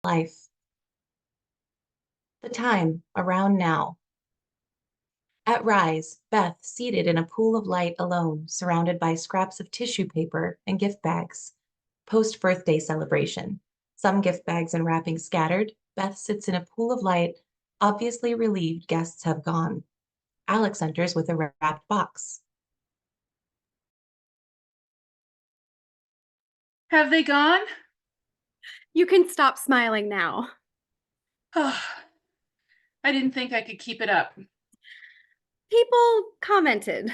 life. The time, around now. At Rise, Beth seated in a pool of light alone, surrounded by scraps of tissue paper and gift bags. Post-birthday celebration. Some gift bags and wrapping scattered, Beth sits in a pool of light, obviously relieved guests have gone. Alex enters with a wrapped box. Have they gone? You can stop smiling now. Oh, I didn't think I could keep it up. People commented.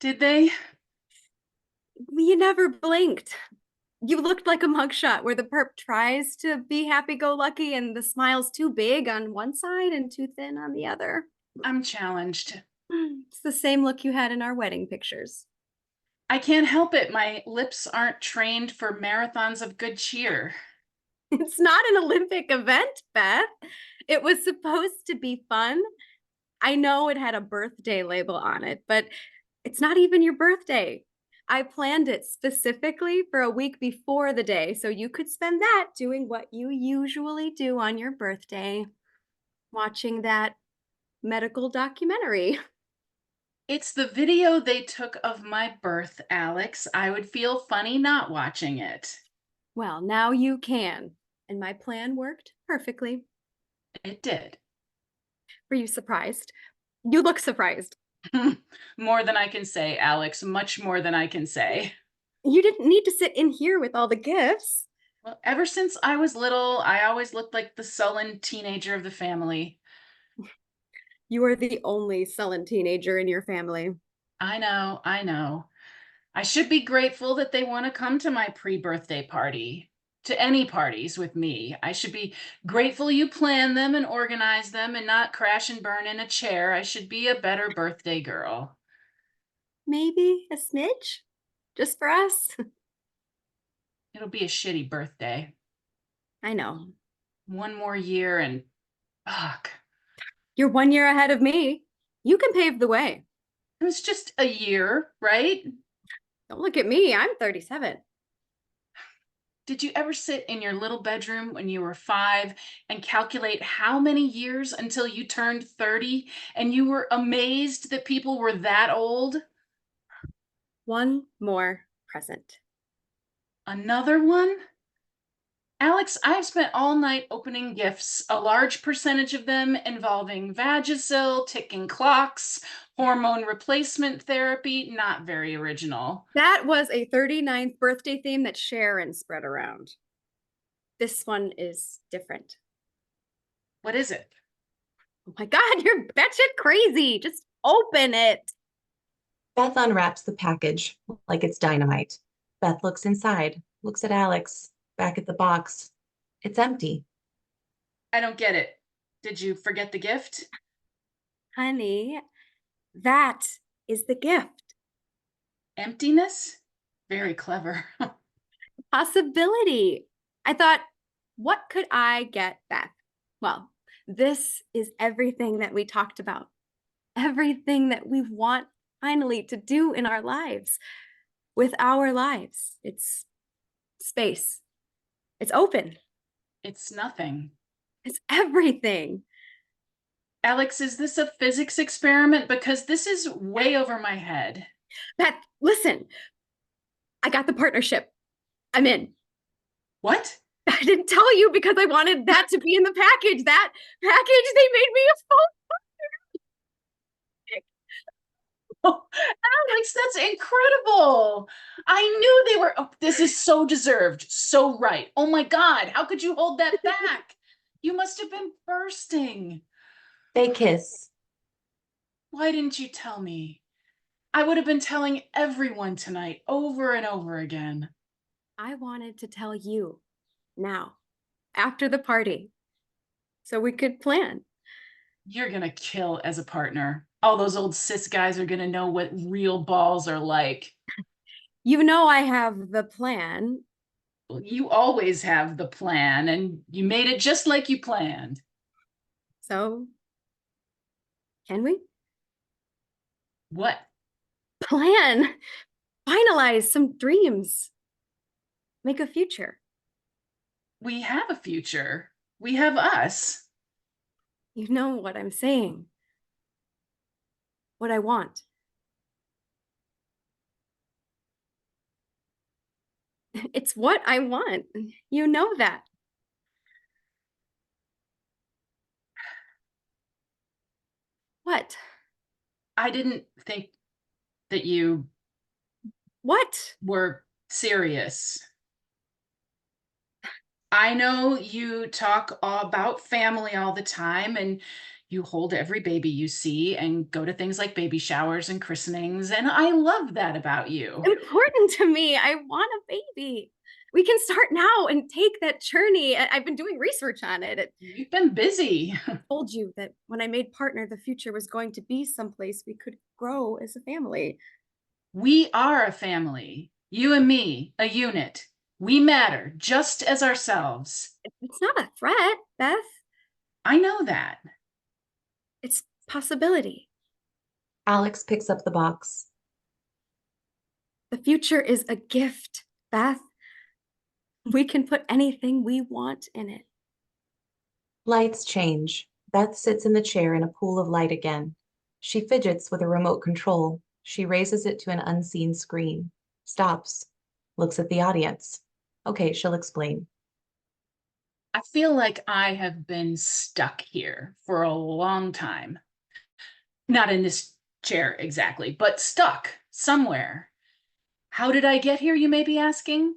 Did they? You never blinked. You looked like a mugshot where the perp tries to be happy-go-lucky and the smile's too big on one side and too thin on the other. I'm challenged. It's the same look you had in our wedding pictures. I can't help it. My lips aren't trained for marathons of good cheer. It's not an Olympic event, Beth. It was supposed to be fun. I know it had a birthday label on it, but it's not even your birthday. I planned it specifically for a week before the day so you could spend that doing what you usually do on your birthday, watching that medical documentary. It's the video they took of my birth, Alex. I would feel funny not watching it. Well, now you can. And my plan worked perfectly. It did. Were you surprised? You look surprised. More than I can say, Alex. Much more than I can say. You didn't need to sit in here with all the gifts. Well, ever since I was little, I always looked like the sullen teenager of the family. You are the only sullen teenager in your family. I know, I know. I should be grateful that they want to come to my pre-birthday party, to any parties with me. I should be grateful you plan them and organize them and not crash and burn in a chair. I should be a better birthday girl. Maybe a smidge? Just for us? It'll be a shitty birthday. I know. One more year and fuck. You're 1 year ahead of me. You can pave the way. It was just a year, right? Don't look at me. I'm 37. Did you ever sit in your little bedroom when you were 5 and calculate how many years until you turned 30 and you were amazed that people were that old? One more present. Another one? Alex, I've spent all night opening gifts, a large percentage of them involving Vagisil, ticking clocks, hormone replacement therapy. Not very original. That was a 39th birthday theme that Sharon spread around. This one is different. What is it? Oh my God, you're batshit crazy. Just open it. Beth unwraps the package like it's dynamite. Beth looks inside, looks at Alex, back at the box. It's empty. I don't get it. Did you forget the gift? Honey, that is the gift. Emptiness? Very clever. Possibility. I thought, what could I get Beth? Well, this is everything that we talked about. Everything that we want finally to do in our lives. With our lives. It's space. It's open. It's nothing. It's everything. Alex, is this a physics experiment? Because this is way over my head. Beth, listen. I got the partnership. I'm in. What? I didn't tell you because I wanted that to be in the package. That package, they made me a phone. Oh, Alex, that's incredible. I knew they were. Oh, this is so deserved. So right. Oh my God. How could you hold that back? You must have been bursting. They kiss. Why didn't you tell me? I would have been telling everyone tonight over and over again. I wanted to tell you now, after the party, so we could plan. You're gonna kill as a partner. All those old cis guys are gonna know what real balls are like. You know I have the plan. Well, you always have the plan, and you made it just like you planned. So, can we? What? Plan. Finalize some dreams. Make a future. We have a future. We have us. You know what I'm saying. What I want. It's what I want. You know that. What? I didn't think that you What? were serious. I know you talk about family all the time and you hold every baby you see and go to things like baby showers and christenings, and I love that about you. Important to me. I want a baby. We can start now and take that journey. I've been doing research on it. You've been busy. I told you that when I made partner, the future was going to be someplace we could grow as a family. We are a family. You and me, a unit. We matter just as ourselves. It's not a threat, Beth. I know that. It's possibility. Alex picks up the box. The future is a gift, Beth. We can put anything we want in it. Lights change. Beth sits in the chair in a pool of light again. She fidgets with a remote control. She raises it to an unseen screen. Stops. Looks at the audience. Okay, she'll explain. I feel like I have been stuck here for a long time. Not in this chair exactly, but stuck somewhere. How did I get here, you may be asking?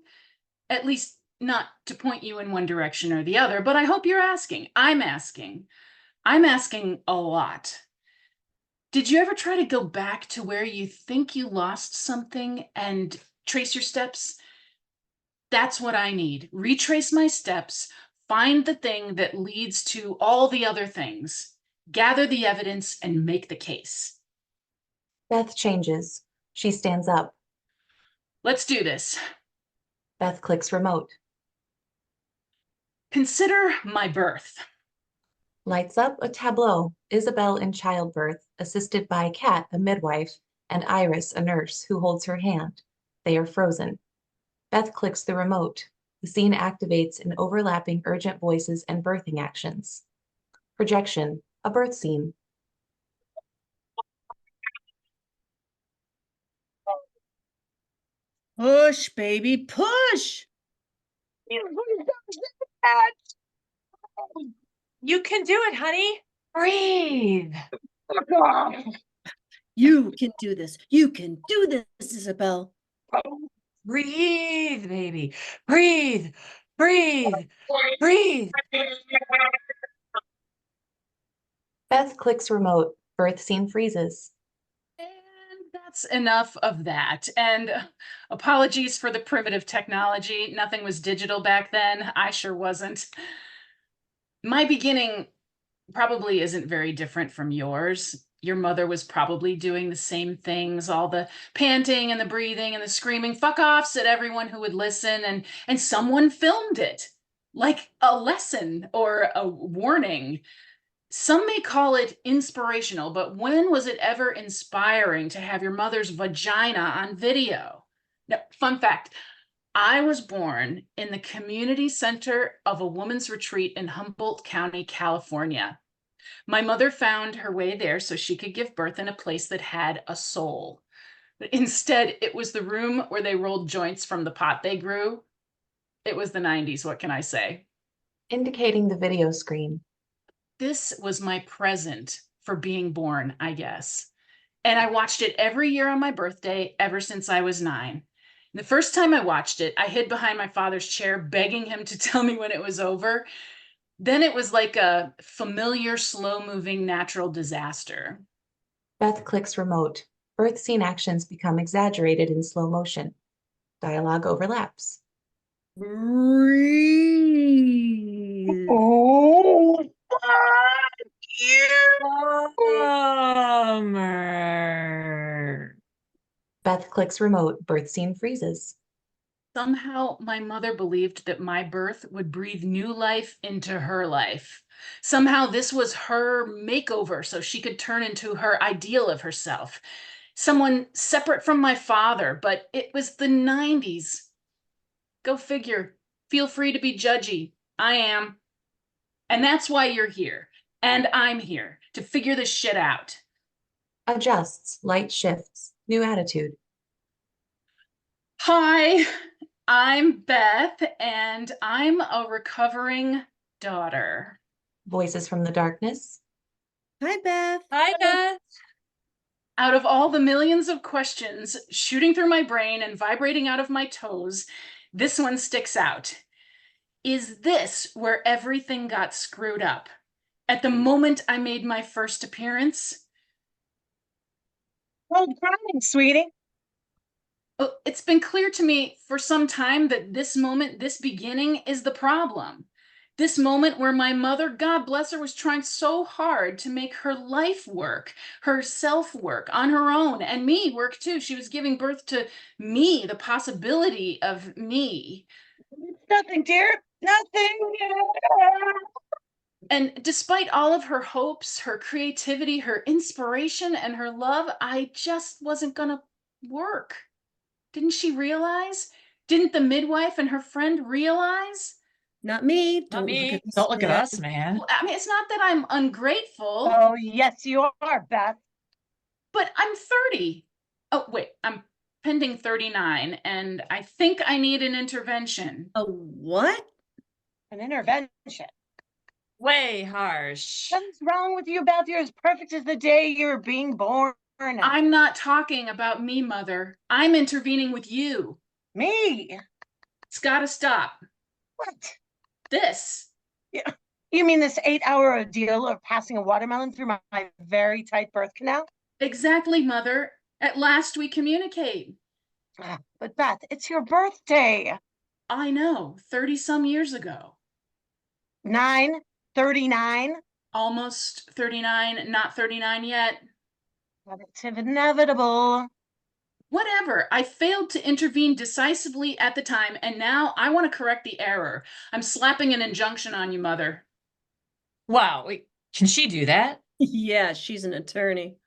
At least not to point you in one direction or the other, but I hope you're asking. I'm asking. I'm asking a lot. Did you ever try to go back to where you think you lost something and trace your steps? That's what I need. Retrace my steps, find the thing that leads to all the other things, gather the evidence, and make the case. Beth changes. She stands up. Let's do this. Beth clicks remote. Consider my birth. Lights up a tableau. Isabel in childbirth, assisted by Kat, a midwife, and Iris, a nurse, who holds her hand. They are frozen. Beth clicks the remote. The scene activates in overlapping urgent voices and birthing actions. Projection, a birth scene. Push, baby, push. You can do it, honey. Breathe. You can do this. You can do this, Isabel. Breathe, baby. Breathe, breathe, breathe. Beth clicks remote. Birth scene freezes. And that's enough of that. And apologies for the primitive technology. Nothing was digital back then. I sure wasn't. My beginning probably isn't very different from yours. Your mother was probably doing the same things, all the panting and the breathing and the screaming fuck offs at everyone who would listen, and someone filmed it like a lesson or a warning. Some may call it inspirational, but when was it ever inspiring to have your mother's vagina on video? Now, fun fact, I was born in the community center of a woman's retreat in Humboldt County, California. My mother found her way there so she could give birth in a place that had a soul. But instead, it was the room where they rolled joints from the pot they grew. It was the 90s, what can I say? Indicating the video screen. This was my present for being born, I guess. And I watched it every year on my birthday ever since I was 9. The first time I watched it, I hid behind my father's chair, begging him to tell me when it was over. Then it was like a familiar, slow-moving natural disaster. Beth clicks remote. Birth scene actions become exaggerated in slow motion. Dialogue overlaps. Breathe. Oh, fuck you. Bummer. Beth clicks remote. Birth scene freezes. Somehow, my mother believed that my birth would breathe new life into her life. Somehow, this was her makeover so she could turn into her ideal of herself. Someone separate from my father, but it was the 90s. Go figure. Feel free to be judgy. I am. And that's why you're here. And I'm here to figure this shit out. Adjusts, light shifts, new attitude. Hi, I'm Beth, and I'm a recovering daughter. Voices from the darkness. Hi, Beth. Hi, Beth. Out of all the millions of questions shooting through my brain and vibrating out of my toes, this one sticks out. Is this where everything got screwed up? At the moment I made my first appearance? Well, crying, sweetie. Oh, it's been clear to me for some time that this moment, this beginning, is the problem. This moment where my mother, God bless her, was trying so hard to make her life work, her self work on her own, and me work too. She was giving birth to me, the possibility of me. Nothing, dear. Nothing. And despite all of her hopes, her creativity, her inspiration, and her love, I just wasn't gonna work. Didn't she realize? Didn't the midwife and her friend realize? Not me. Not Don't look me. at this Don't look at man. us, man. Well, I mean, it's not that I'm ungrateful, Oh, yes, you are, Beth. but I'm 30. Oh, wait, I'm pending 39, and I think I need an intervention. A what? An intervention. Way harsh. Nothing's wrong with you, Beth. You're as perfect as the day you were being born. I'm not talking about me, Mother. I'm intervening with you. Me? It's gotta stop. What? This. You mean this 8-hour ordeal of passing a watermelon through my very tight birth canal? Exactly, Mother. At last we communicate. But Beth, it's your birthday. I know, 30 some years ago. 9/39. Almost 39, not 39 yet. But it's inevitable. Whatever. I failed to intervene decisively at the time, and now I want to correct the error. I'm slapping an injunction on you, Mother. Wow, wait, can she do that? Yeah, she's an attorney.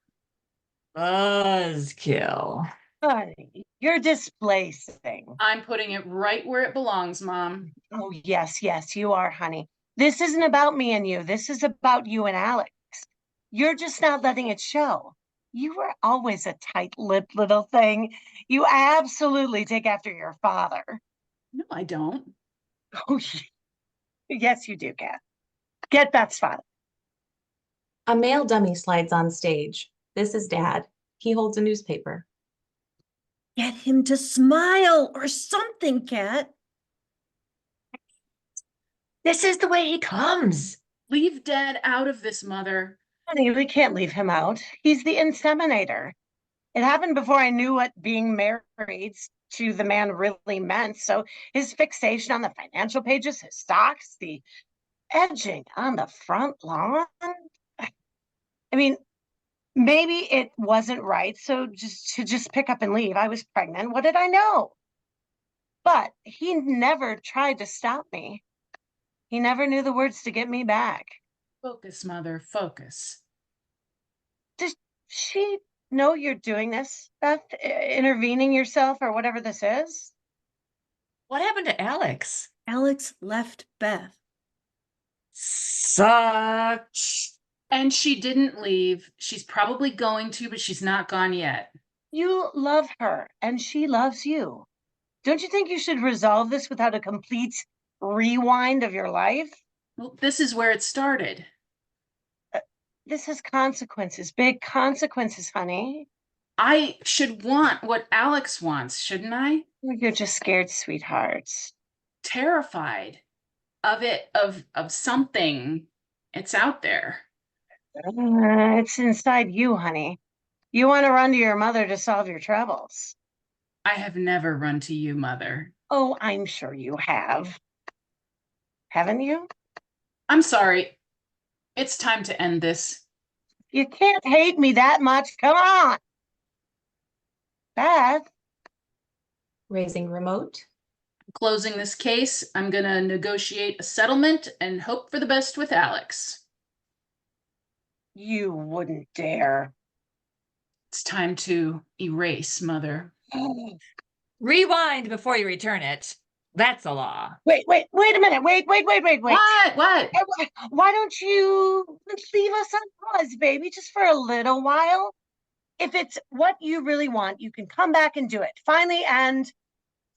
Buzzkill. Honey, you're displacing. I'm putting it right where it belongs, Mom. Oh, yes, yes, you are, honey. This isn't about me and you. This is about you and Alex. You're just not letting it show. You were always a tight-lipped little thing. You absolutely take after your father. No, I don't. Oh, yes, you do, Kat. Get Beth's father. A male dummy slides on stage. This is Dad. He holds a newspaper. Get him to smile or something, Kat. This is the way he comes. Leave Dad out of this, Mother. Honey, we can't leave him out. He's the inseminator. It happened before I knew what being married to the man really meant. So his fixation on the financial pages, his stocks, the edging on the front lawn. I mean, maybe it wasn't right. So just pick up and leave. I was pregnant. What did I know? But he never tried to stop me. He never knew the words to get me back. Focus, Mother, focus. Does she know you're doing this, Beth? Intervening yourself or whatever this is? What happened to Alex? Alex left Beth. Sucks. And she didn't leave. She's probably going to, but she's not gone yet. You love her and she loves you. Don't you think you should resolve this without a complete rewind of your life? Well, this is where it started. This has consequences, big consequences, honey. I should want what Alex wants, shouldn't I? You're just scared, sweetheart. Terrified of it, of something. It's out there. It's inside you, honey. You want to run to your mother to solve your troubles. I have never run to you, Mother. Oh, I'm sure you have. Haven't you? I'm sorry. It's time to end this. You can't hate me that much. Come on. Beth. Raising remote. Closing this case, I'm gonna negotiate a settlement and hope for the best with Alex. You wouldn't dare. It's time to erase, Mother. Rewind before you return it. That's a law. Wait a minute. Wait. What? Why don't you leave us on pause, baby, just for a little while? If it's what you really want, you can come back and do it finally and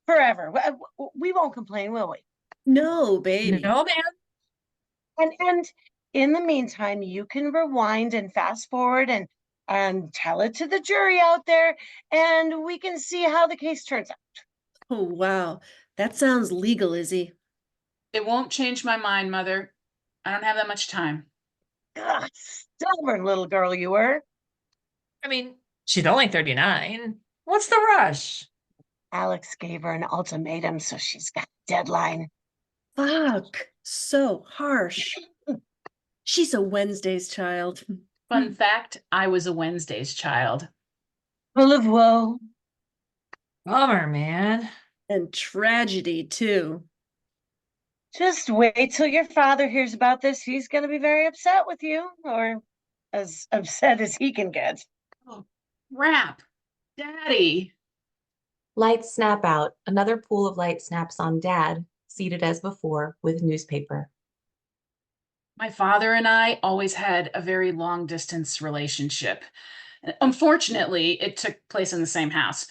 forever. We won't complain, will we? No, baby. No, man. And in the meantime, you can rewind and fast forward and tell it to the jury out there, and we can see how the case turns out. Oh, wow. That sounds legal, Izzy. It won't change my mind, Mother. I don't have that much time. Ugh, stubborn little girl you were. I mean, she's only 39. What's the rush? Alex gave her an ultimatum, so she's got a deadline. Fuck. So harsh. She's a Wednesday's child. Fun fact, I was a Wednesday's child. Full of woe. Bummer, man. And tragedy, too. Just wait till your father hears about this. He's going to be very upset with you, or as upset as he can get. Oh, crap. Daddy. Lights snap out. Another pool of light snaps on Dad, seated as before with newspaper. My father and I always had a very long distance relationship. Unfortunately, it took place in the same house.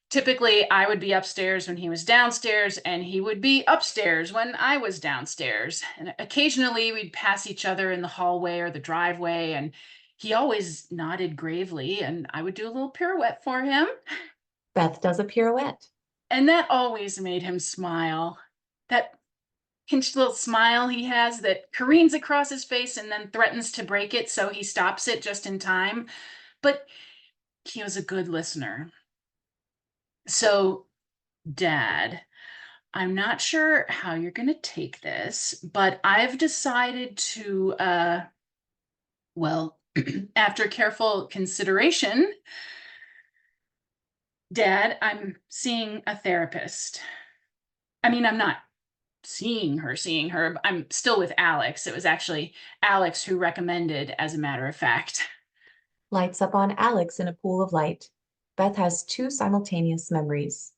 Typically, I would be upstairs when he was downstairs, and he would be upstairs when I was downstairs. And occasionally, we'd pass each other in the hallway or the driveway, and he always nodded gravely, and I would do a little pirouette for him. Beth does a pirouette. And that always made him smile. That pinched little smile he has that careens across his face and then threatens to break it, so he stops it just in time. But he was a good listener. So, Dad, I'm not sure how you're going to take this, but I've decided to, well, after careful consideration, Dad, I'm seeing a therapist. I mean, I'm not seeing her. I'm still with Alex. It was actually Alex who recommended, as a matter of fact. Lights up on Alex in a pool of light. Beth has two simultaneous memories.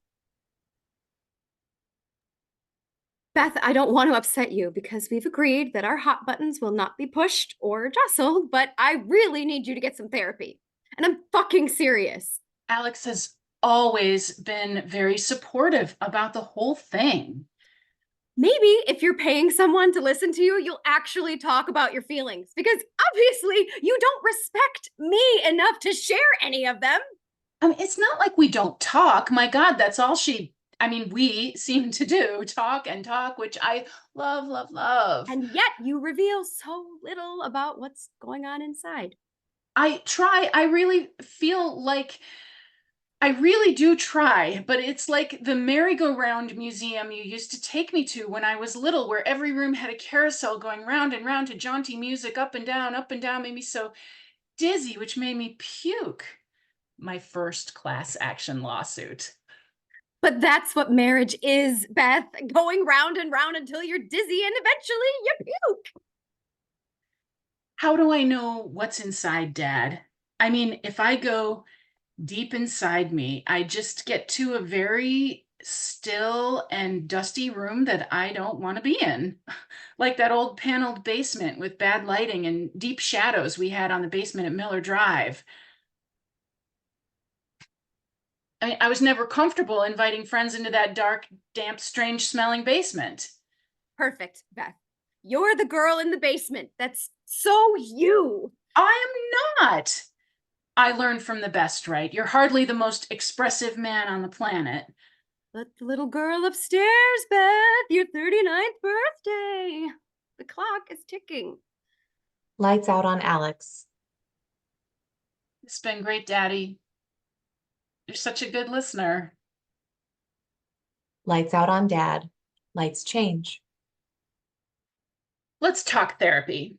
Beth, I don't want to upset you because we've agreed that our hot buttons will not be pushed or jostled, but I really need you to get some therapy. And I'm fucking serious. Alex has always been very supportive about the whole thing. Maybe if you're paying someone to listen to you, you'll actually talk about your feelings because obviously you don't respect me enough to share any of them. I mean, it's not like we don't talk. My God, that's all we seem to do, talk and talk, which I love. And yet you reveal so little about what's going on inside. I try. I really feel like I really do try, but it's like the merry-go-round museum you used to take me to when I was little, where every room had a carousel going round and round to jaunty music, up and down, made me so dizzy, which made me puke. My first class action lawsuit. But that's what marriage is, Beth, going round and round until you're dizzy and eventually you puke. How do I know what's inside, Dad? I mean, if I go deep inside me, I just get to a very still and dusty room that I don't want to be in. Like that old paneled basement with bad lighting and deep shadows we had on the basement at Miller Drive. I mean, I was never comfortable inviting friends into that dark, damp, strange smelling basement. Perfect, Beth. You're the girl in the basement. That's so you. I am not. I learned from the best, right? You're hardly the most expressive man on the planet. But the little girl upstairs, Beth, your 39th birthday. The clock is ticking. Lights out on Alex. It's been great, Daddy. You're such a good listener. Lights out on Dad. Lights change. Let's talk therapy.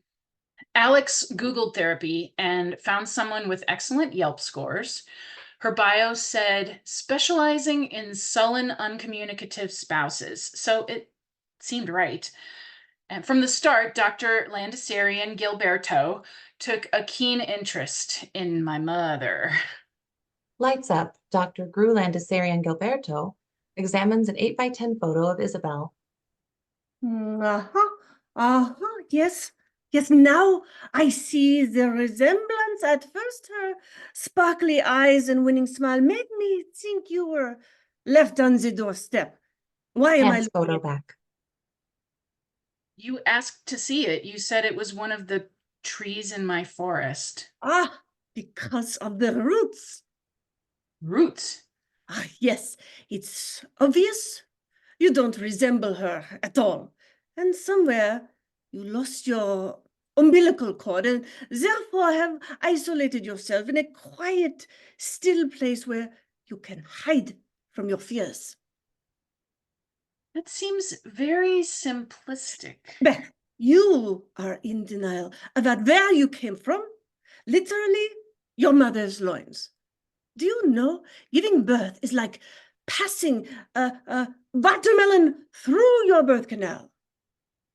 Alex Googled therapy and found someone with excellent Yelp scores. Her bio said specializing in sullen, uncommunicative spouses. So it seemed right. And from the start, Dr. Landisarian Gilberto took a keen interest in my mother. Lights up. Dr. Landisarian Gilberto examines an 8x10 photo of Isabel. Yes. Yes, now I see the resemblance. At first, her sparkly eyes and winning smile made me think you were left on the doorstep. Why am I Hands looking photo at back. You asked to see it. You said it was one of the trees in my forest. Because of the roots. Roots. Yes, it's obvious. You don't resemble her at all. And somewhere you lost your umbilical cord and therefore have isolated yourself in a quiet, still place where you can hide from your fears. That seems very simplistic. Beth, you are in denial about where you came from. Literally, your mother's loins. Do you know giving birth is like passing a watermelon through your birth canal?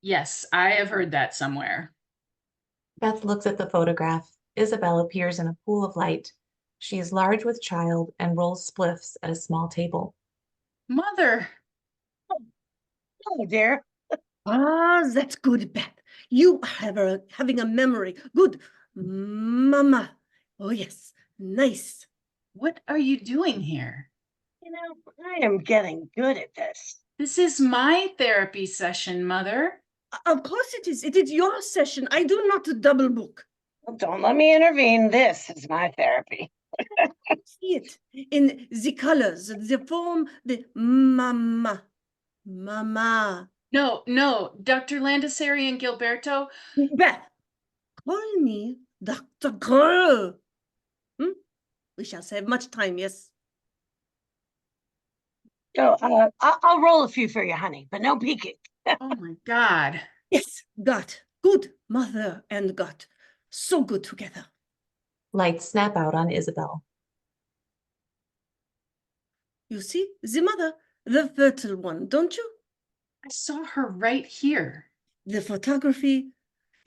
Yes, I have heard that somewhere. Beth looks at the photograph. Isabel appears in a pool of light. She is large with child and rolls spliffs at a small table. Mother. Oh, dear. That's good, Beth. You are having a memory. Good. Mama. Oh, yes. Nice. What are you doing here? You know, I am getting good at this. This is my therapy session, Mother. Of course it is. It is your session. I do not double book. Well, don't let me intervene. This is my therapy. See it in the colors, the form, the mama. Mama. No, Dr. Landisari and Gilberto. Beth, call me Dr. Girl. We shall save much time, yes? So, I'll roll a few for you, honey, but no peeking. Oh my God. Yes, God. Good mother and God. So good together. Lights snap out on Isabel. You see, the mother, the fertile one, don't you? I saw her right here. The photography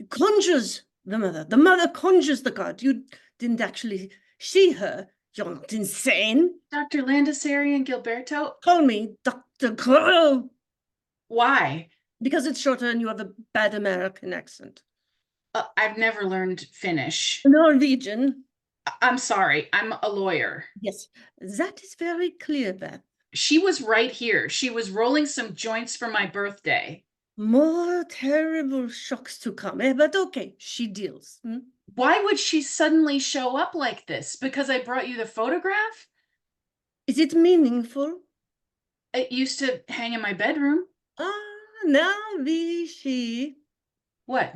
conjures the mother. The mother conjures the God. You didn't actually see her. You're not insane. Dr. Landisari and Gilberto. Call me Dr. Girl. Why? Because it's shorter and you have a bad American accent. I've never learned Finnish. Norwegian. I'm sorry. I'm a lawyer. Yes, that is very clear, Beth. She was right here. She was rolling some joints for my birthday. More terrible shocks to come, but okay, she deals. Why would she suddenly show up like this? Because I brought you the photograph? Is it meaningful? It used to hang in my bedroom. Now she. What?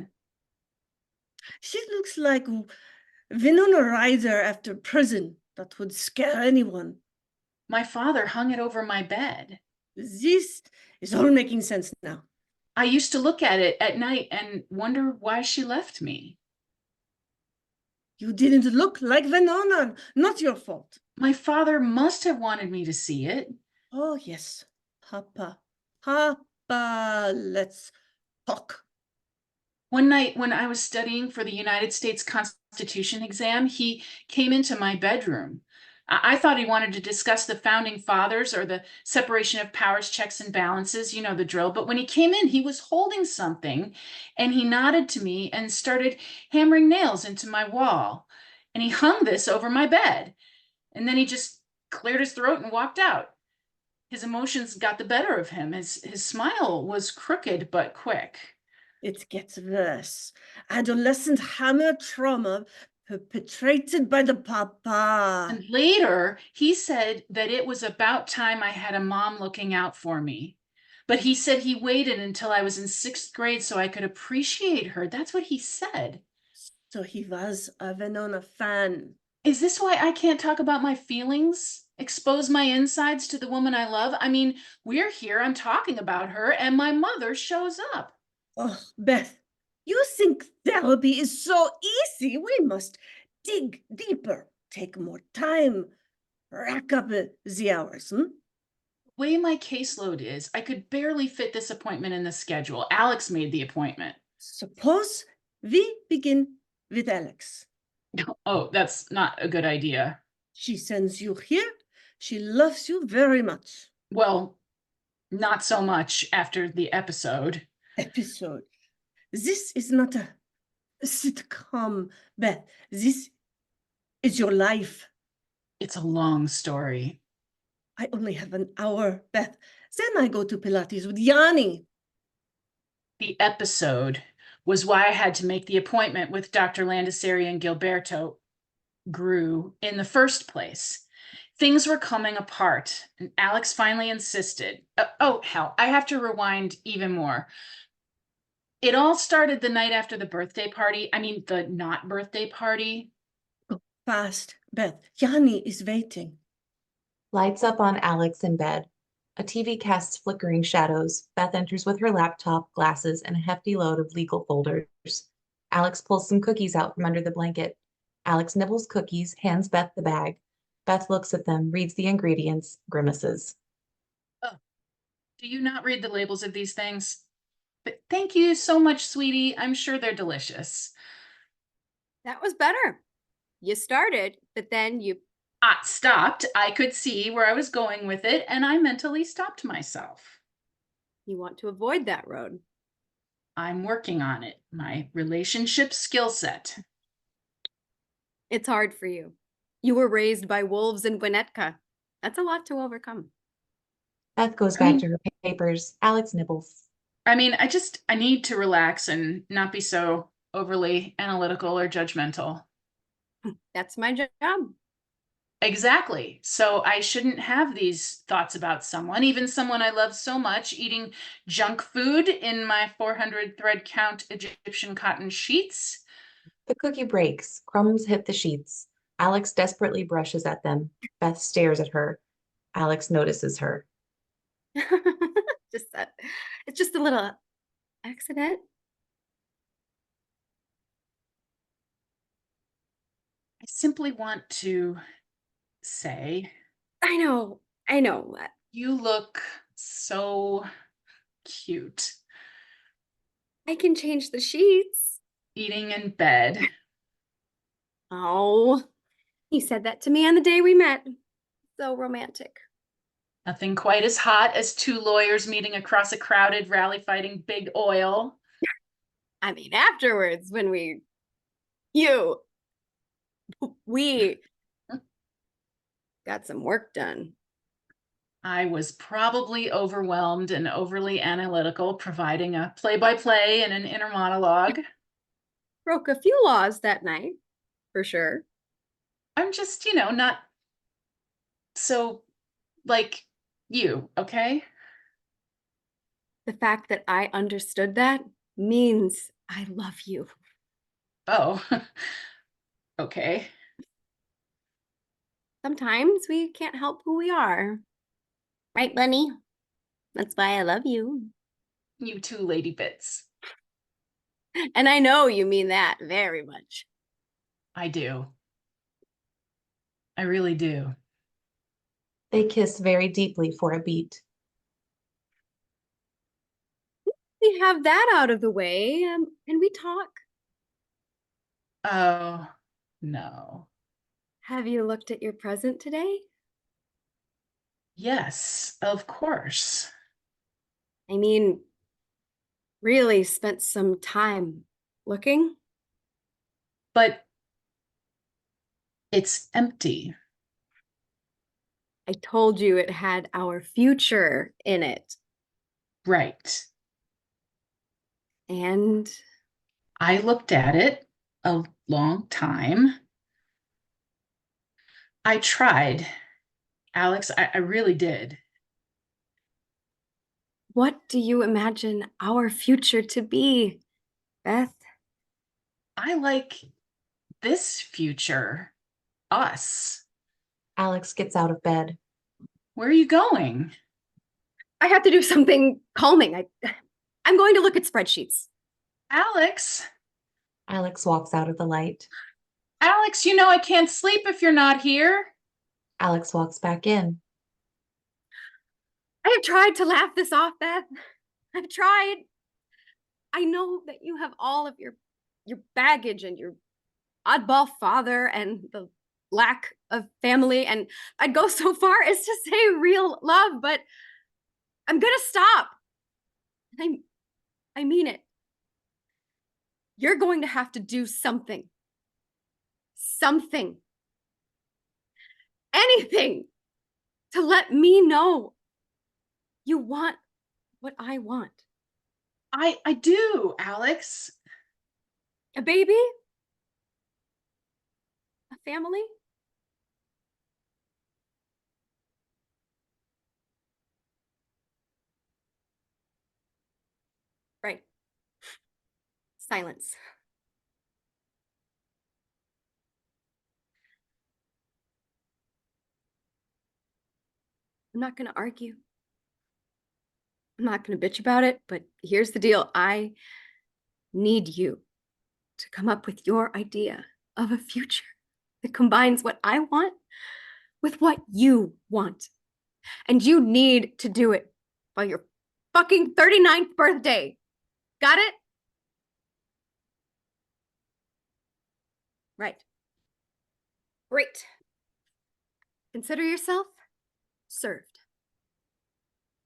She looks like Winona Ryder after prison. That would scare anyone. My father hung it over my bed. This is all making sense now. I used to look at it at night and wonder why she left me. You didn't look like Winona. Not your fault. My father must have wanted me to see it. Oh, yes. Papa, let's talk. One night when I was studying for the United States Constitution exam, he came into my bedroom. I thought he wanted to discuss the founding fathers or the separation of powers, checks and balances, you know the drill. But when he came in, he was holding something and he nodded to me and started hammering nails into my wall. And he hung this over my bed. And then he just cleared his throat and walked out. His emotions got the better of him. His smile was crooked but quick. It gets worse. Adolescent hammer trauma perpetrated by the papa. And later, he said that it was about time I had a mom looking out for me. But he said he waited until I was in 6th grade so I could appreciate her. That's what he said. So he was a Winona fan. Is this why I can't talk about my feelings? Expose my insides to the woman I love? I mean, we're here, I'm talking about her, and my mother shows up. Oh, Beth, you think therapy is so easy? We must dig deeper, take more time, rack up the hours. The way my caseload is, I could barely fit this appointment in the schedule. Alex made the appointment. Suppose we begin with Alex. Oh, that's not a good idea. She sends you here. She loves you very much. Well, not so much after the episode. Episode. This is not a sitcom, Beth. This is your life. It's a long story. I only have an hour, Beth. Then I go to Pilates with Yanni. The episode was why I had to make the appointment with Dr. Landisari and Gilberto grew in the first place. Things were coming apart, and Alex finally insisted. Oh, hell, I have to rewind even more. It all started the night after the birthday party. I mean, the not birthday party. Go fast, Beth. Yanni is waiting. Lights up on Alex in bed. A TV casts flickering shadows. Beth enters with her laptop, glasses, and a hefty load of legal folders. Alex pulls some cookies out from under the blanket. Alex nibbles cookies, hands Beth the bag. Beth looks at them, reads the ingredients, grimaces. Oh, do you not read the labels of these things? But thank you so much, sweetie. I'm sure they're delicious. That was better. You started, but then you I stopped. I could see where I was going with it, and I mentally stopped myself. want to avoid that road. I'm working on it. My relationship skill set. It's hard for you. You were raised by wolves in Winnetka. That's a lot to overcome. Beth goes back to her papers. Alex nibbles. I mean, I need to relax and not be so overly analytical or judgmental. That's my job. Exactly. So I shouldn't have these thoughts about someone, even someone I love so much, eating junk food in my 400 thread count Egyptian cotton sheets. The cookie breaks. Crumbs hit the sheets. Alex desperately brushes at them. Beth stares at her. Alex notices her. Just that. It's just a little accident. I simply want to say, I know. you look so cute I can change the sheets. eating in bed. Oh, you said that to me on the day we met. So romantic. Nothing quite as hot as two lawyers meeting across a crowded rally fighting big oil. I mean, afterwards, when we got some work done. I was probably overwhelmed and overly analytical, providing a play-by-play and an inner monologue. Broke a few laws that night, for sure. I'm just, not so like you, okay? The fact that I understood that means I love you. Oh, okay. Sometimes we can't help who we are. Right, Bunny? That's why I love you. You too, lady bits. And I know you mean that very much. I do. I really do. They kiss very deeply for a beat. We have that out of the way, and we talk. Oh, no. Have you looked at your present today? Yes, of course. I mean, really spent some time looking? But it's empty. I told you it had our future in it. Right. And I looked at it a long time. I tried, Alex, I really did. what do you imagine our future to be, Beth? I like this future, us. Alex gets out of bed. Where are you going? I have to do something calming. I'm going to look at spreadsheets. Alex, Alex walks out of the light. Alex, I can't sleep if you're not here. Alex walks back in. I have tried to laugh this off, Beth. I've tried. I know that you have all of your baggage and your oddball father and the lack of family, and I'd go so far as to say real love, but I'm gonna stop. I mean it. You're going to have to do something. Something. Anything to let me know you want what I want. I do, Alex. A baby? A family? Right. Silence. I'm not going to argue. I'm not going to bitch about it, but here's the deal. I need you to come up with your idea of a future that combines what I want with what you want. And you need to do it by your fucking 39th birthday. Got it? Right. Great. Consider yourself served.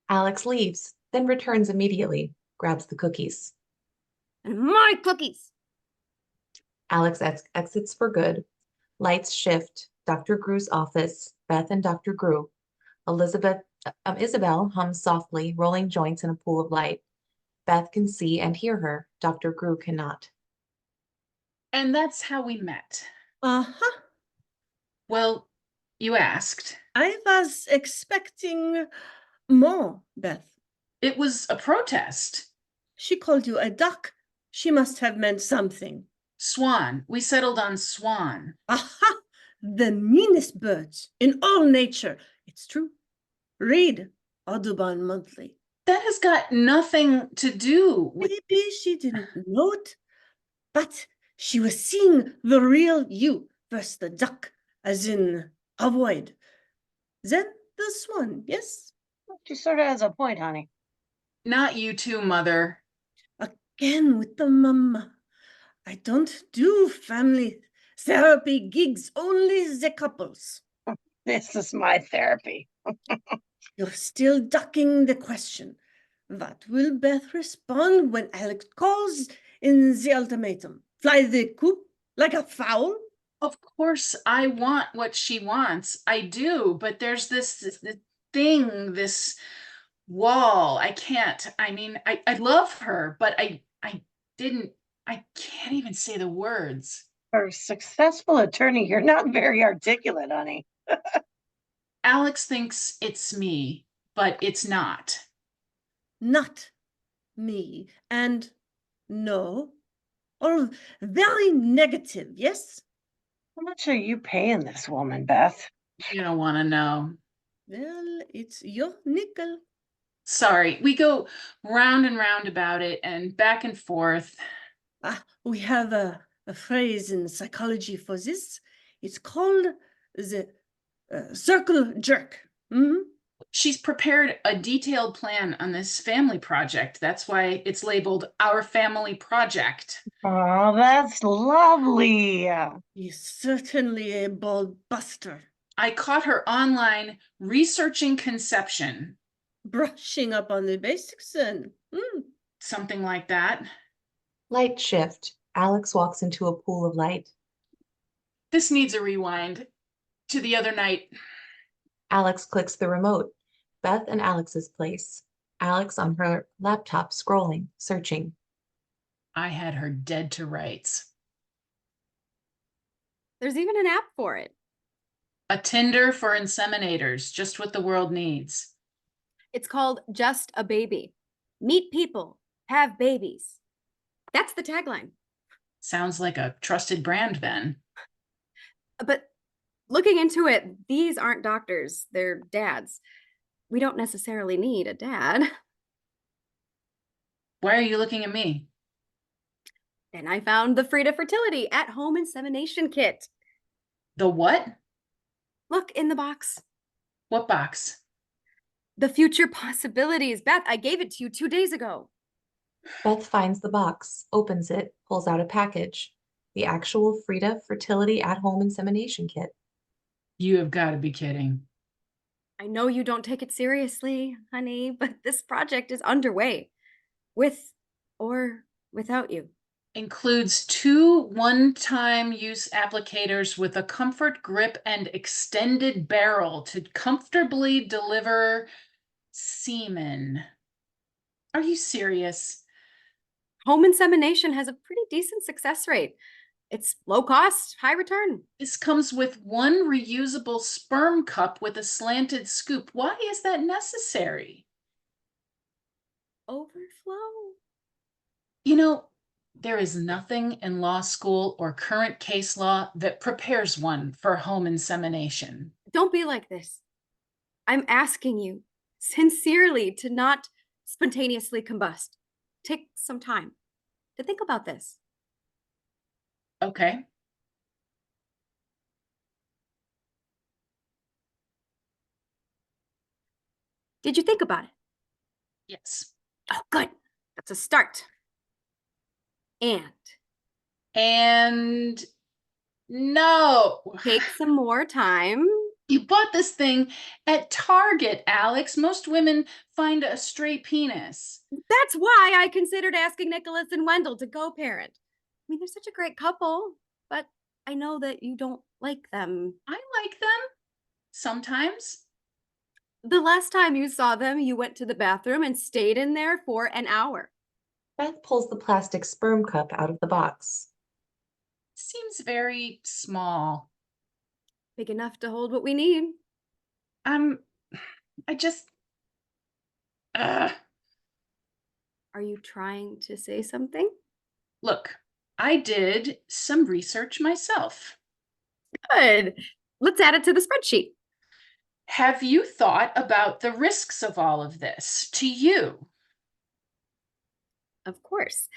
Alex leaves, then returns immediately, grabs the cookies. And my cookies. Alex exits for good. Lights shift. Dr. Gru's office, Beth and Dr. Gru. Isabel hums softly, rolling joints in a pool of light. Beth can see and hear her. Dr. Gru cannot. And that's how we met. Uh-huh. Well, you asked. I was expecting more, Beth. It was a protest. She called you a duck. She must have meant something. Swan. We settled on swan. Aha! The meanest birds in all nature. It's true. Read Audubon Monthly. That has got nothing to do with... Maybe she didn't know it, but she was seeing the real you versus the duck, as in avoid. Then the swan, yes? She sort of has a point, honey. Not you too, Mother. Again with the mama. I don't do family therapy gigs, only the couples. This is my therapy. You're still ducking the question. What will Beth respond when Alex calls in the ultimatum? Fly the coop like a fowl? Of course, I want what she wants. I do, but there's this thing, this wall. I can't. I mean, I love her, but I can't even say the words. For a successful attorney, you're not very articulate, honey. Alex thinks it's me, but it's not. Not me. And no. Or very negative, yes? How much are you paying this woman, Beth? You don't want to know. Well, it's your nickel. Sorry, we go round and round about it and back and forth. We have a phrase in psychology for this. It's called the circle jerk. Mm-hmm. She's prepared a detailed plan on this family project. That's why it's labeled Our Family Project. Oh, that's lovely. He's certainly a ball buster. I caught her online researching conception. Brushing up on the basics then. Something like that. Light shift. Alex walks into a pool of light. This needs a rewind to the other night. Alex clicks the remote. Beth and Alex's place. Alex on her laptop scrolling, searching. I had her dead to rights. There's even an app for it. A Tinder for inseminators, just what the world needs. It's called Just a Baby. Meet people, have babies. That's the tagline. Sounds like a trusted brand then. But looking into it, these aren't doctors, they're dads. We don't necessarily need a dad. Why are you looking at me? And I found the Frida Fertility at-home insemination kit. The what? Look in the box. What box? The future possibilities. Beth, I gave it to you 2 days ago. Beth finds the box, opens it, pulls out a package. The actual Frida Fertility at-home insemination kit. You have got to be kidding. I know you don't take it seriously, honey, but this project is underway. With or without you. Includes 2 one-time use applicators with a comfort grip and extended barrel to comfortably deliver semen. Are you serious? Home insemination has a pretty decent success rate. It's low cost, high return. This comes with 1 reusable sperm cup with a slanted scoop. Why is that necessary? Overflow. You know, there is nothing in law school or current case law that prepares one for home insemination. Don't be like this. I'm asking you sincerely to not spontaneously combust. Take some time to think about this. Okay. Did you think about it? Yes. Oh, good. That's a start. And no. Take some more time. You bought this thing at Target, Alex. Most women find a stray penis. That's why I considered asking Nicholas and Wendell to co-parent. I mean, they're such a great couple, but I know that you don't like them. I like them sometimes. The last time you saw them, you went to the bathroom and stayed in there for an hour. Beth pulls the plastic sperm cup out of the box. Seems very small. Big enough to hold what we need. I just, Are you trying to say something? look, I did some research myself. Good. Let's add it to the spreadsheet. Have you thought about the risks of all of this to you? Of course.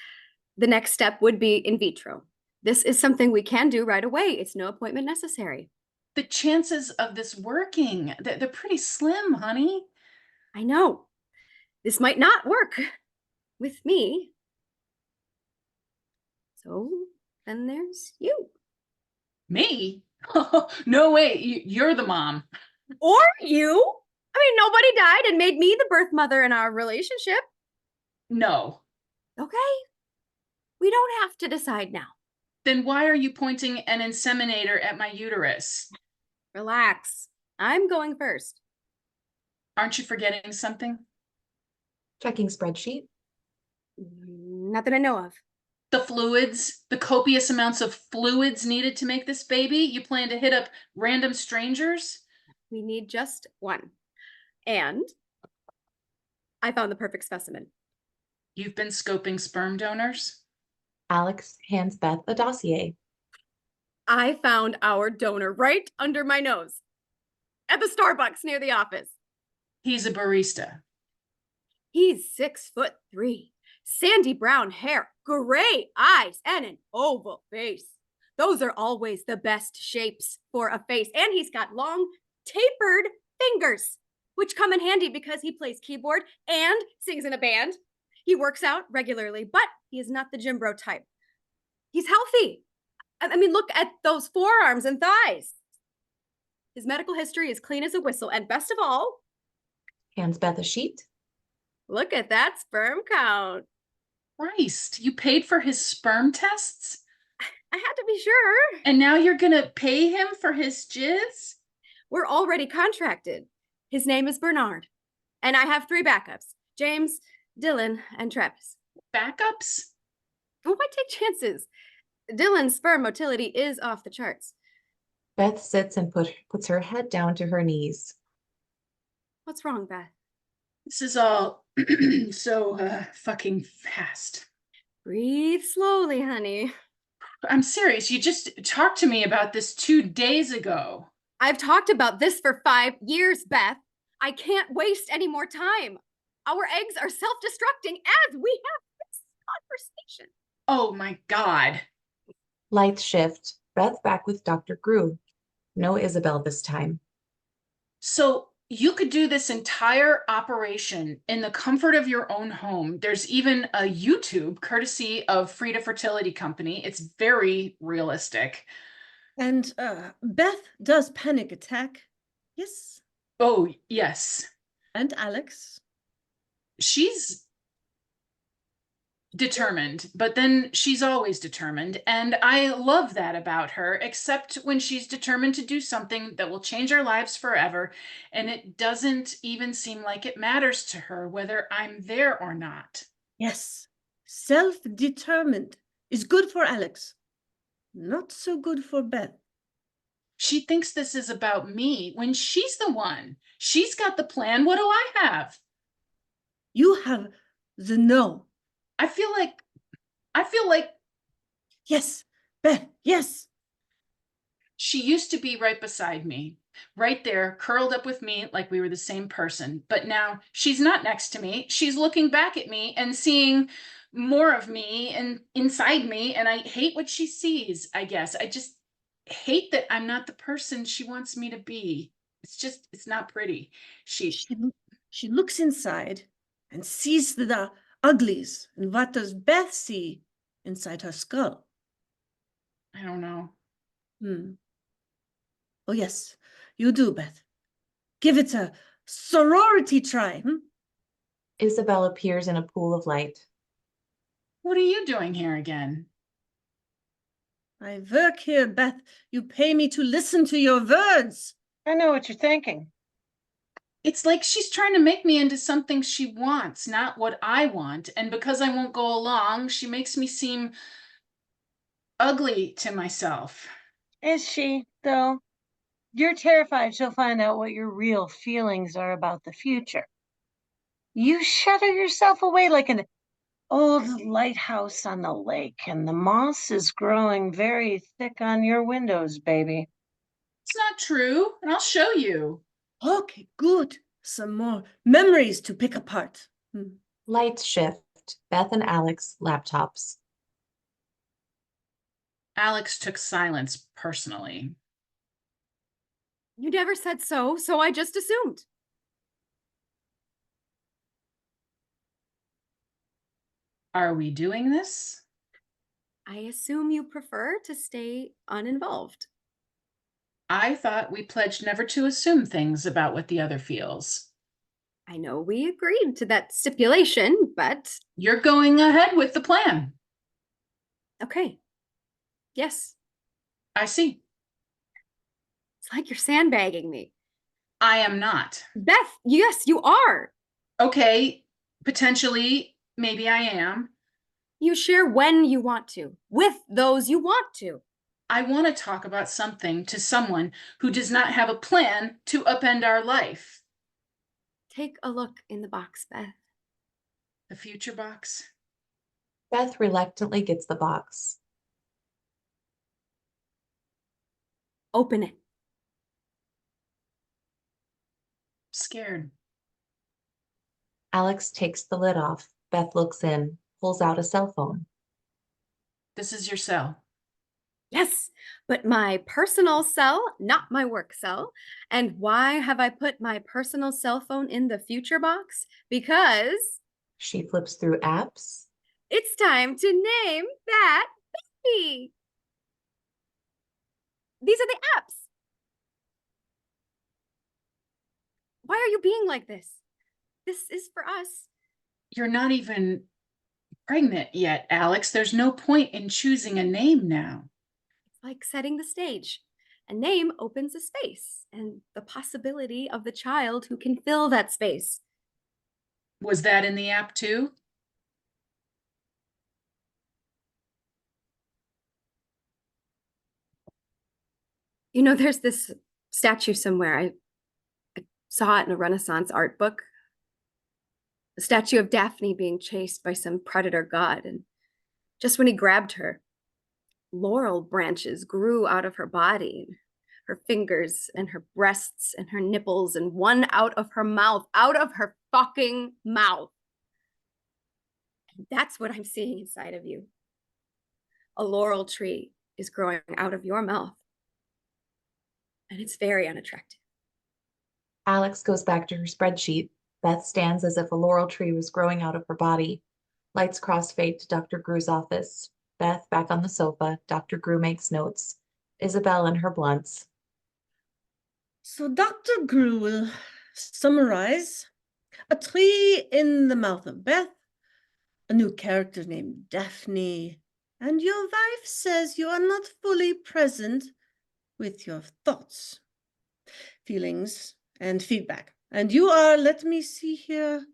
The next step would be in vitro. This is something we can do right away. It's no appointment necessary. The chances of this working, they're pretty slim, honey. I know. This might not work with me. So then there's you. Me? No way, you're the mom. Or you. I mean, nobody died and made me the birth mother in our relationship. No. Okay. We don't have to decide now. Then why are you pointing an inseminator at my uterus? Relax. I'm going first. Aren't you forgetting something? Checking spreadsheet. Not that I know of. The fluids, the copious amounts of fluids needed to make this baby? You plan to hit up random strangers? We need just one. And I found the perfect specimen. You've been scoping sperm donors? Alex hands Beth a dossier. I found our donor right under my nose at the Starbucks near the office. He's a barista. He's 6'3", sandy brown hair, gray eyes, and an oval face. Those are always the best shapes for a face. And he's got long, tapered fingers, which come in handy because he plays keyboard and sings in a band. He works out regularly, but he is not the gym bro type. He's healthy. I mean, look at those forearms and thighs. His medical history is clean as a whistle. And best of all, Hands Beth a sheet. look at that sperm count. Christ, you paid for his sperm tests? I had to be sure. And now you're gonna pay him for his jizz? We're already contracted. His name is Bernard. And I have 3 backups: James, Dylan, and Travis. Backups? Oh, I take chances. Dylan's sperm motility is off the charts. Beth sits and puts her head down to her knees. What's wrong, Beth? This is all so fucking fast. Breathe slowly, honey. I'm serious. You just talked to me about this 2 days ago. I've talked about this for 5 years, Beth. I can't waste any more time. Our eggs are self-destructing as we have this conversation. Oh my God. Lights shift. Beth back with Dr. Grew. No Isabel this time. So you could do this entire operation in the comfort of your own home. There's even a YouTube courtesy of Frida Fertility Company. It's very realistic. And Beth does panic attack. Yes. Oh, yes. And Alex. She's determined, but then she's always determined. And I love that about her, except when she's determined to do something that will change our lives forever. And it doesn't even seem like it matters to her whether I'm there or not. Yes. Self-determined is good for Alex. Not so good for Beth. She thinks this is about me when she's the one. She's got the plan. What do I have? You have the no. I feel like Yes, Beth, yes. she used to be right beside me, right there, curled up with me like we were the same person. But now she's not next to me. She's looking back at me and seeing more of me and inside me. And I hate what she sees, I guess. I just hate that I'm not the person she wants me to be. It's not pretty. She looks inside and sees the uglies. And what does Beth see inside her skull? I don't know. Oh, yes, you do, Beth. Give it a sorority try. Isabel appears in a pool of light. What are you doing here again? I work here, Beth. You pay me to listen to your words. I know what you're thinking. It's like she's trying to make me into something she wants, not what I want. And because I won't go along, she makes me seem ugly to myself. Is she, though? You're terrified she'll find out what your real feelings are about the future. You shudder yourself away like an old lighthouse on the lake, and the moss is growing very thick on your windows, baby. It's not true, and I'll show you. Okay, good. Some more memories to pick apart. Lights shift. Beth and Alex, laptops. Alex took silence personally. You never said so, so I just assumed. Are we doing this? I assume you prefer to stay uninvolved. I thought we pledged never to assume things about what the other feels. I know we agreed to that stipulation, but You're going ahead with the plan. okay. Yes, I see. it's like you're sandbagging me. I am not. Beth, yes, you are. Okay, potentially, maybe I am. You share when you want to, with those you want to. I want to talk about something to someone who does not have a plan to upend our life. Take a look in the box, Beth. The future box? Beth reluctantly gets the box. Open it. Scared. Alex takes the lid off. Beth looks in, pulls out a cell phone. This is your cell. Yes, but my personal cell, not my work cell. And why have I put my personal cell phone in the future box? Because She flips through apps. it's time to name that baby. These are the apps. Why are you being like this? This is for us. You're not even pregnant yet, Alex. There's no point in choosing a name now. It's like setting the stage. A name opens a space and the possibility of the child who can fill that space. Was that in the app too? You know, there's this statue somewhere. I saw it in a Renaissance art book. A statue of Daphne being chased by some predator god. And just when he grabbed her, laurel branches grew out of her body, her fingers and her breasts and her nipples, and one out of her mouth, out of her fucking mouth. And that's what I'm seeing inside of you. A laurel tree is growing out of your mouth. And it's very unattractive. Alex goes back to her spreadsheet. Beth stands as if a laurel tree was growing out of her body. Lights cross fade to Dr. Gru's office. Beth back on the sofa. Dr. Gru makes notes. Isabel and her blunts. So Dr. Grew will summarize a tree in the mouth of Beth, a new character named Daphne, and your wife says you are not fully present with your thoughts, feelings, and feedback. And you are, let me see here,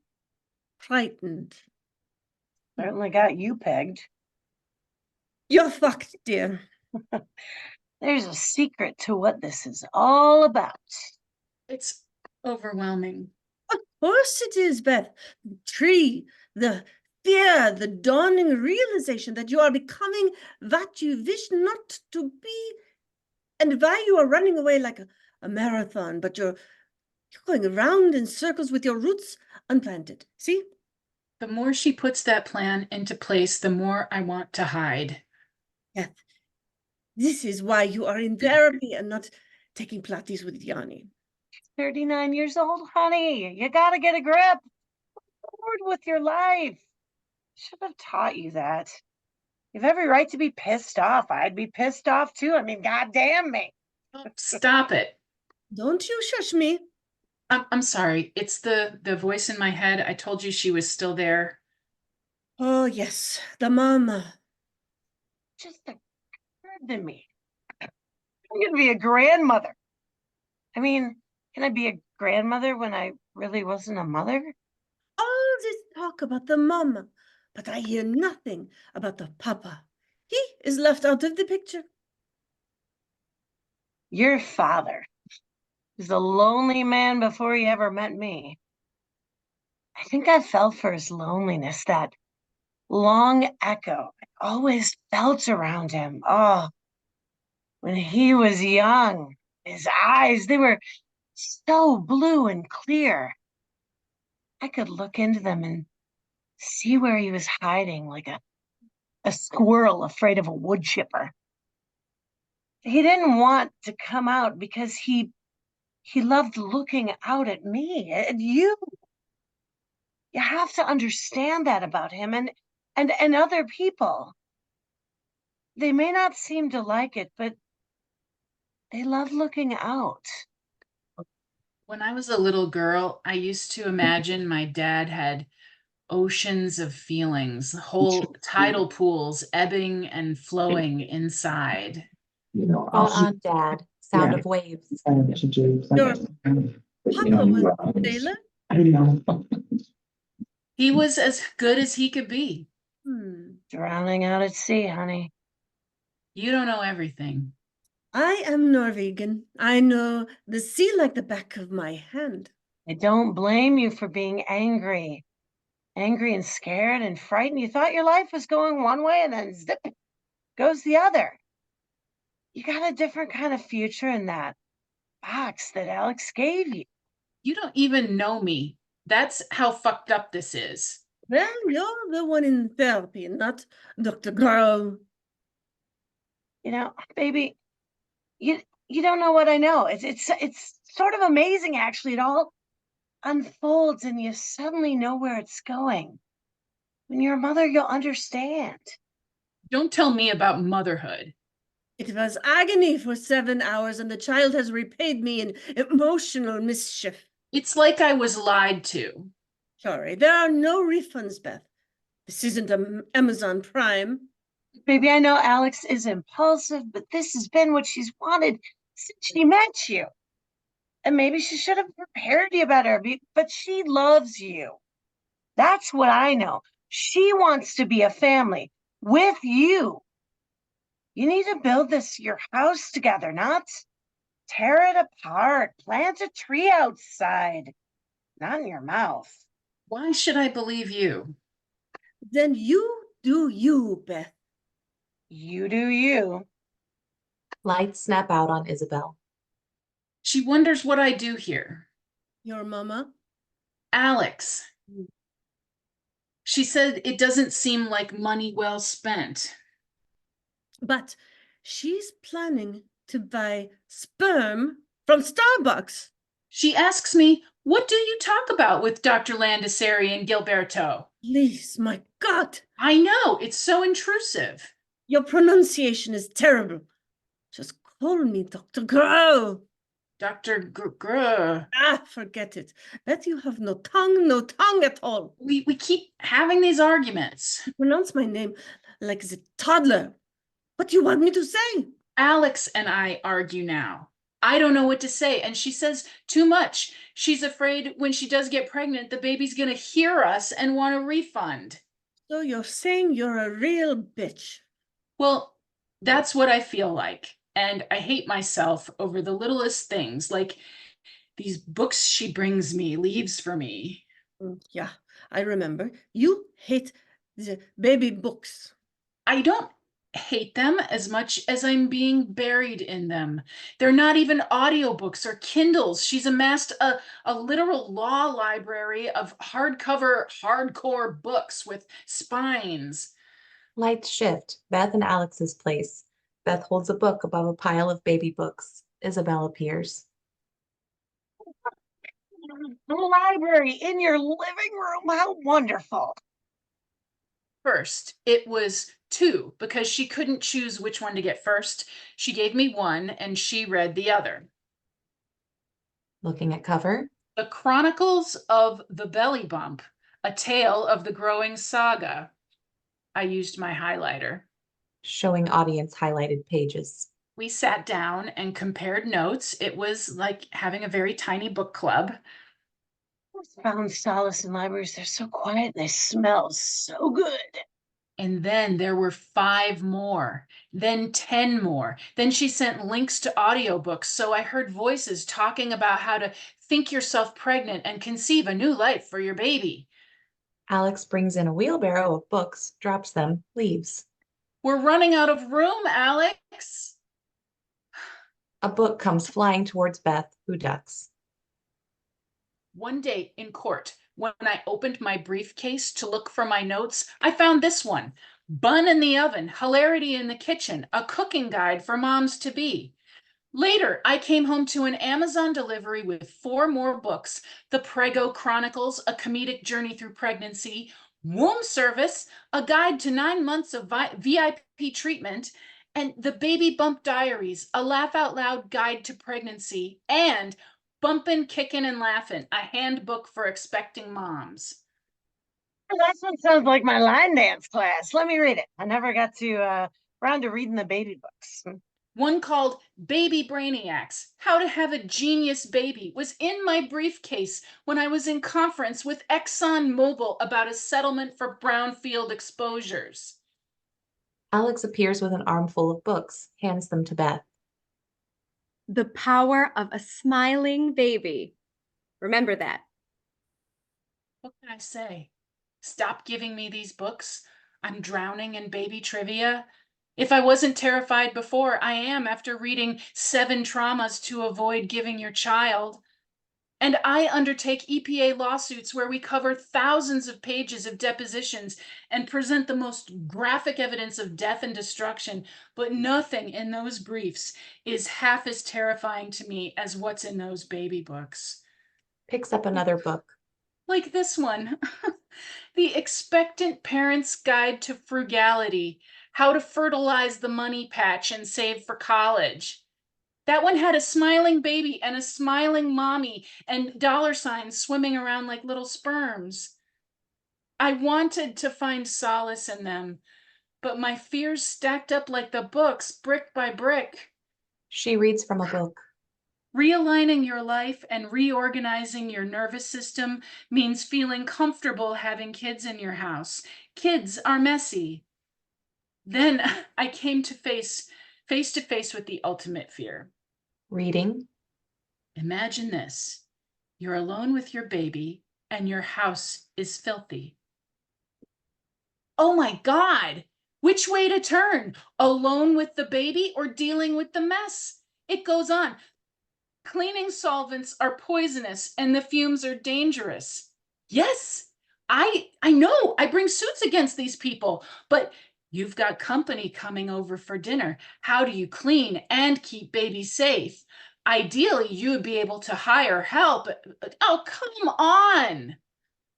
frightened. Certainly got you pegged. You're fucked, dear. There's a secret to what this is all about. It's overwhelming. Of course it is, Beth. The tree, the fear, the dawning realization that you are becoming what you wish not to be, and why you are running away like a marathon, but you're going around in circles with your roots unplanted. See? The more she puts that plan into place, the more I want to hide. Beth, this is why you are in therapy and not taking Pilates with Yanni. 39 years old, honey. You gotta get a grip. Forward with your life. Should have taught you that. You have every right to be pissed off. I'd be pissed off too. I mean, goddamn me. Oh, stop it. Don't you shush me. I'm sorry. It's the voice in my head. I told you she was still there. Oh, yes, the mama. Just occurred to me. I'm gonna be a grandmother. I mean, can I be a grandmother when I really wasn't a mother? All this talk about the mama, but I hear nothing about the papa. He is left out of the picture. Your father was a lonely man before he ever met me. I think I fell for his loneliness, that long echo I always felt around him. Oh, when he was young, his eyes, they were so blue and clear. I could look into them and see where he was hiding, like a squirrel afraid of a wood chipper. He didn't want to come out because he loved looking out at me, at you. You have to understand that about him and other people. They may not seem to like it, but they love looking out. When I was a little girl, I used to imagine my dad had oceans of feelings, whole tidal pools ebbing and flowing inside. Caught on Dad. Sound of waves. Your papa was a sailor? He was as good as he could be. Drowning out at sea, honey. You don't know everything. I am Norwegian. I know the sea like the back of my hand. I don't blame you for being angry. Angry and scared and frightened. You thought your life was going one way and then zip, goes the other. You got a different kind of future in that box that Alex gave you. You don't even know me. That's how fucked up this is. Well, you're the one in therapy, not Dr. Grow. You know, baby, you don't know what I know. It's sort of amazing, actually. It all unfolds and you suddenly know where it's going. When you're a mother, you'll understand. Don't tell me about motherhood. It was agony for 7 hours, and the child has repaid me in emotional mischief. It's like I was lied to. Sorry, there are no refunds, Beth. This isn't Amazon Prime. Baby, I know Alex is impulsive, but this has been what she's wanted since she met you. And maybe she should have prepared you better, but she loves you. That's what I know. She wants to be a family with you. You need to build your house together, not tear it apart. Plant a tree outside, not in your mouth. Why should I believe you? Then you do you, Beth. You do you. Lights snap out on Isabel. She wonders what I do here. Your mama? Alex. She said it doesn't seem like money well spent. But she's planning to buy sperm from Starbucks. She asks me, what do you talk about with Dr. Landisari and Gilberto? Please, my God. I know, it's so intrusive. Your pronunciation is terrible. Just Call me Dr. Grow. Dr. Gr. Ah, forget it. Bet you have no tongue at all. We keep having these arguments. You pronounce my name like the toddler. What do you want me to say? Alex and I argue now. I don't know what to say, and she says too much. She's afraid when she does get pregnant, the baby's gonna hear us and want a refund. So you're saying you're a real bitch. Well, that's what I feel like. And I hate myself over the littlest things, like these books she brings me, leaves for me. Yeah, I remember. You hate the baby books. I don't hate them as much as I'm being buried in them. They're not even audiobooks or Kindles. She's amassed a literal law library of hardcore books with spines. Lights shift. Beth and Alex's place. Beth holds a book above a pile of baby books. Isabel appears. The library in your living room. How wonderful. First, it was 2 because she couldn't choose which one to get first. She gave me one and she read the other. Looking at cover. The Chronicles of the Belly Bump, a tale of the growing saga. I used my highlighter. Showing audience highlighted pages. We sat down and compared notes. It was like having a very tiny book club. I found solace in libraries. They're so quiet and they smell so good. And then there were 5 more, then 10 more. Then she sent links to audiobooks. So I heard voices talking about how to think yourself pregnant and conceive a new life for your baby. Alex brings in a wheelbarrow of books, drops them, leaves. We're running out of room, Alex. A book comes flying towards Beth, who ducks. One day in court, when I opened my briefcase to look for my notes, I found this one: Bun in the Oven, Hilarity in the Kitchen, a cooking guide for moms to be. Later, I came home to an Amazon delivery with 4 more books: The Prego Chronicles, a comedic journey through pregnancy; Womb Service, a guide to 9 months of VIP treatment; and The Baby Bump Diaries, a laugh out loud guide to pregnancy; and Bumpin', Kickin' and Laughin', a handbook for expecting moms. The last one sounds like my line dance class. Let me read it. I never got to around to reading the baby books. One called Baby Brainiacs, How to Have a Genius Baby, was in my briefcase when I was in conference with ExxonMobil about a settlement for brownfield exposures. Alex appears with an armful of books, hands them to Beth. The power of a smiling baby. Remember that. What can I say? Stop giving me these books. I'm drowning in baby trivia. If I wasn't terrified before, I am after reading 7 traumas to avoid giving your child. And I undertake EPA lawsuits where we cover thousands of pages of depositions and present the most graphic evidence of death and destruction, but nothing in those briefs is half as terrifying to me as what's in those baby books. Picks up another book. Like this one, The Expectant Parent's Guide to Frugality, How to Fertilize the Money Patch and Save for College. That one had a smiling baby and a smiling mommy and dollar signs swimming around like little sperms. I wanted to find solace in them, but my fears stacked up like the books, brick by brick. She reads from a book. Realigning your life and reorganizing your nervous system means feeling comfortable having kids in your house. Kids are messy. Then I came to face to face with the ultimate fear. Reading. Imagine this. You're alone with your baby and your house is filthy. Oh my God, which way to turn? Alone with the baby or dealing with the mess? It goes on. Cleaning solvents are poisonous and the fumes are dangerous. Yes, I know I bring suits against these people, but you've got company coming over for dinner. How do you clean and keep baby safe? Ideally, you would be able to hire help. Oh, come on.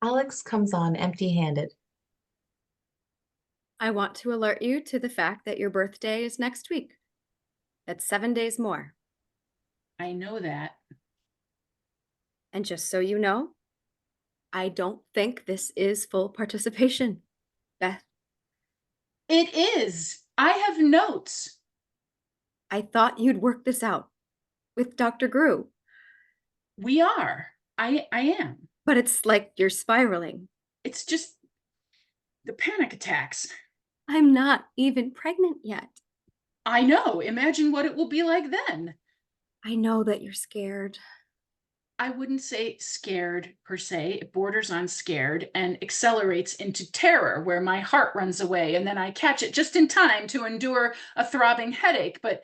Alex comes on empty-handed. I want to alert you to the fact that your birthday is next week. That's 7 days more. I know that. And just so you know, I don't think this is full participation, Beth. It is. I have notes. I thought you'd work this out with Dr. Grew, We are. I am. but it's like you're spiraling. It's just the panic attacks. I'm not even pregnant yet. I know. Imagine what it will be like then. I know that you're scared. I wouldn't say scared per se. It borders on scared and accelerates into terror, where my heart runs away and then I catch it just in time to endure a throbbing headache. But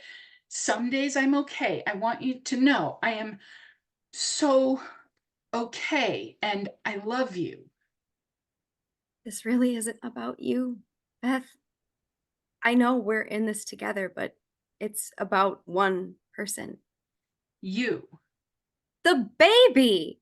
some days I'm okay. I want you to know I am so okay and I love you. This really isn't about you, Beth. I know we're in this together, but it's about one person. You. The baby!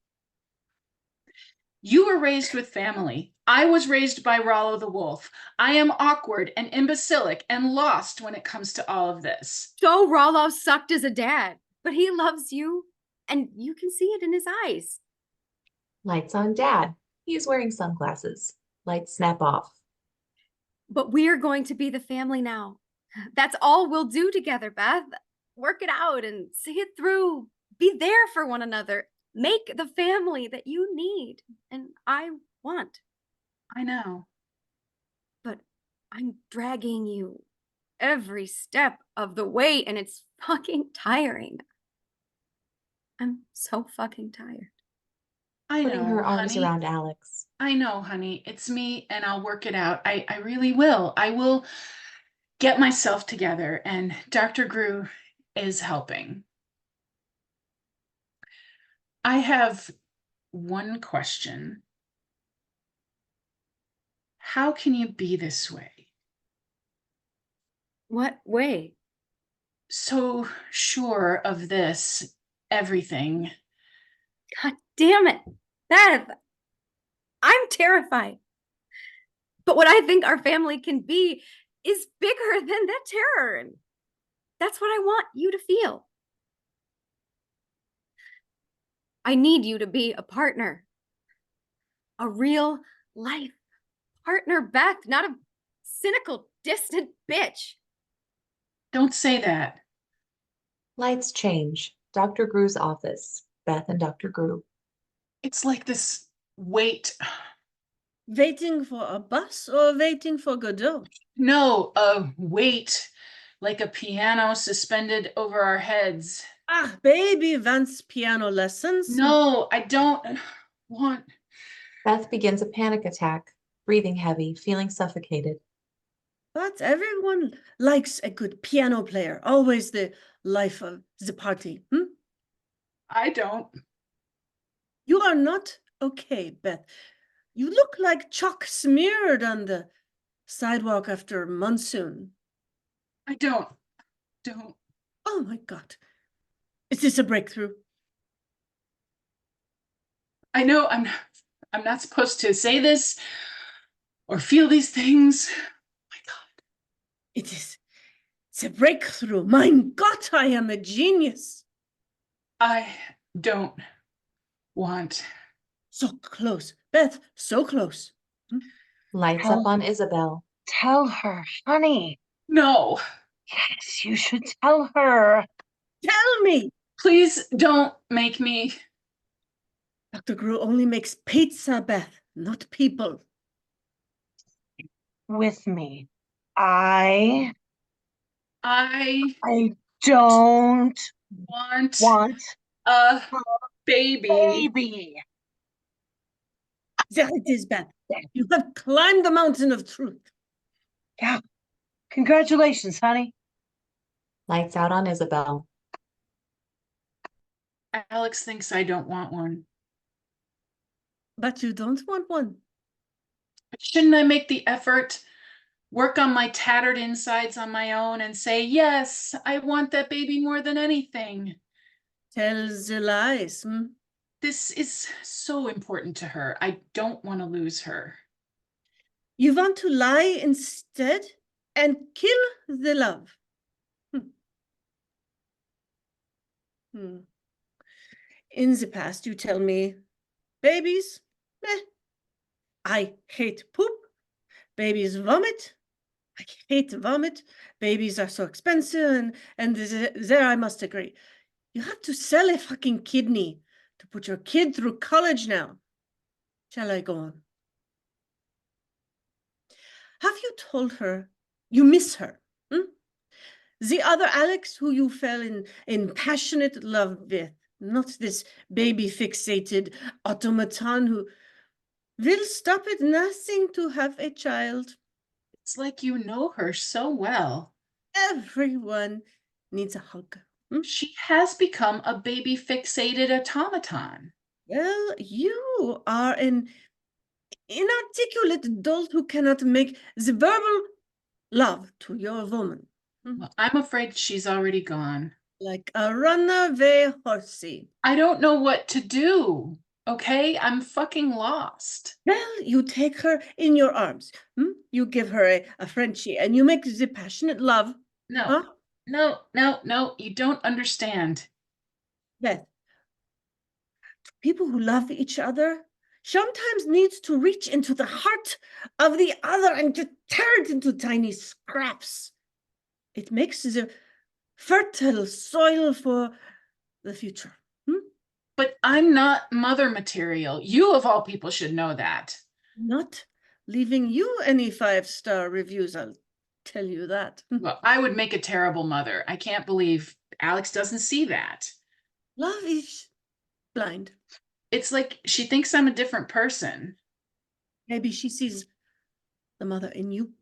You were raised with family. I was raised by Rollo the wolf. I am awkward and imbecilic and lost when it comes to all of this. Joe Rollo sucked as a dad, but he loves you, and you can see it in his eyes. Lights on Dad. He is wearing sunglasses. Lights snap off. But we're going to be the family now. That's all we'll do together, Beth. Work it out and see it through. Be there for one another. Make the family that you need and I want. I know. But I'm dragging you every step of the way, and it's fucking tiring. I'm so fucking tired. I Putting know, her arms honey. around Alex. I know, honey. It's me and I'll work it out. I really will. I will get myself together and Dr. Grew is helping. I have one question. How can you be this way? What way? So sure of this, everything. God damn it, Beth. I'm terrified. But what I think our family can be is bigger than that terror. And that's what I want you to feel. I need you to be a partner. A real life partner, Beth, not a cynical, distant bitch. Don't say that. Lights change. Dr. Grew's office. Beth and Dr. Grew. It's like this weight. Waiting for a bus or waiting for Godot? No, a weight, like a piano suspended over our heads. Ah, baby wants piano lessons. No, I don't want. Beth begins a panic attack, breathing heavy, feeling suffocated. But everyone likes a good piano player. Always the life of the party. I don't. You are not okay, Beth. You look like chalk smeared on the sidewalk after monsoon. I don't. Oh my God. Is this a breakthrough? I know I'm not supposed to say this or feel these things. My God. It is. It's a breakthrough. Mein Gott, I am a genius. I don't want. So close. Beth, so close. Lights up on Isabel. Tell her, honey. No. Yes, you should tell her. Tell me. Please don't make me. Dr. Grew only makes pizza, Beth, not people. With me. I don't want want a baby. baby. There it is, Beth. You have climbed the mountain of truth. Yeah. Congratulations, honey. Lights out on Isabel. Alex thinks I don't want one. But you don't want one. Shouldn't I make the effort, work on my tattered insides on my own and say, yes, I want that baby more than anything? Tell the lies. This is so important to her. I don't want to lose her. You want to lie instead and kill the love. In the past, you tell me, babies, I hate poop. Babies vomit. I hate vomit. Babies are so expensive, and there I must agree. You have to sell a fucking kidney to put your kid through college now. Shall I go on? Have you told her you miss her? The other Alex who you fell in passionate love with, not this baby-fixated automaton who will stop at nothing to have a child. It's like you know her so well. Everyone needs a hug. She has become a baby-fixated automaton. Well, you are an inarticulate adult who cannot make the verbal love to your woman. Well, I'm afraid she's already gone. Like a runaway horsey. I don't know what to do. Okay, I'm fucking lost. Well, you take her in your arms. You give her a Frenchie and you make the passionate love. No, Huh? no, you don't understand. Beth, people who love each other sometimes need to reach into the heart of the other and to tear it into tiny scraps. It makes the fertile soil for the future. But I'm not mother material. You, of all people, should know that. Not leaving you any 5-star reviews, I'll tell you that. Well, I would make a terrible mother. I can't believe Alex doesn't see that. Love is blind. It's like she thinks I'm a different person. Maybe she sees the mother in you.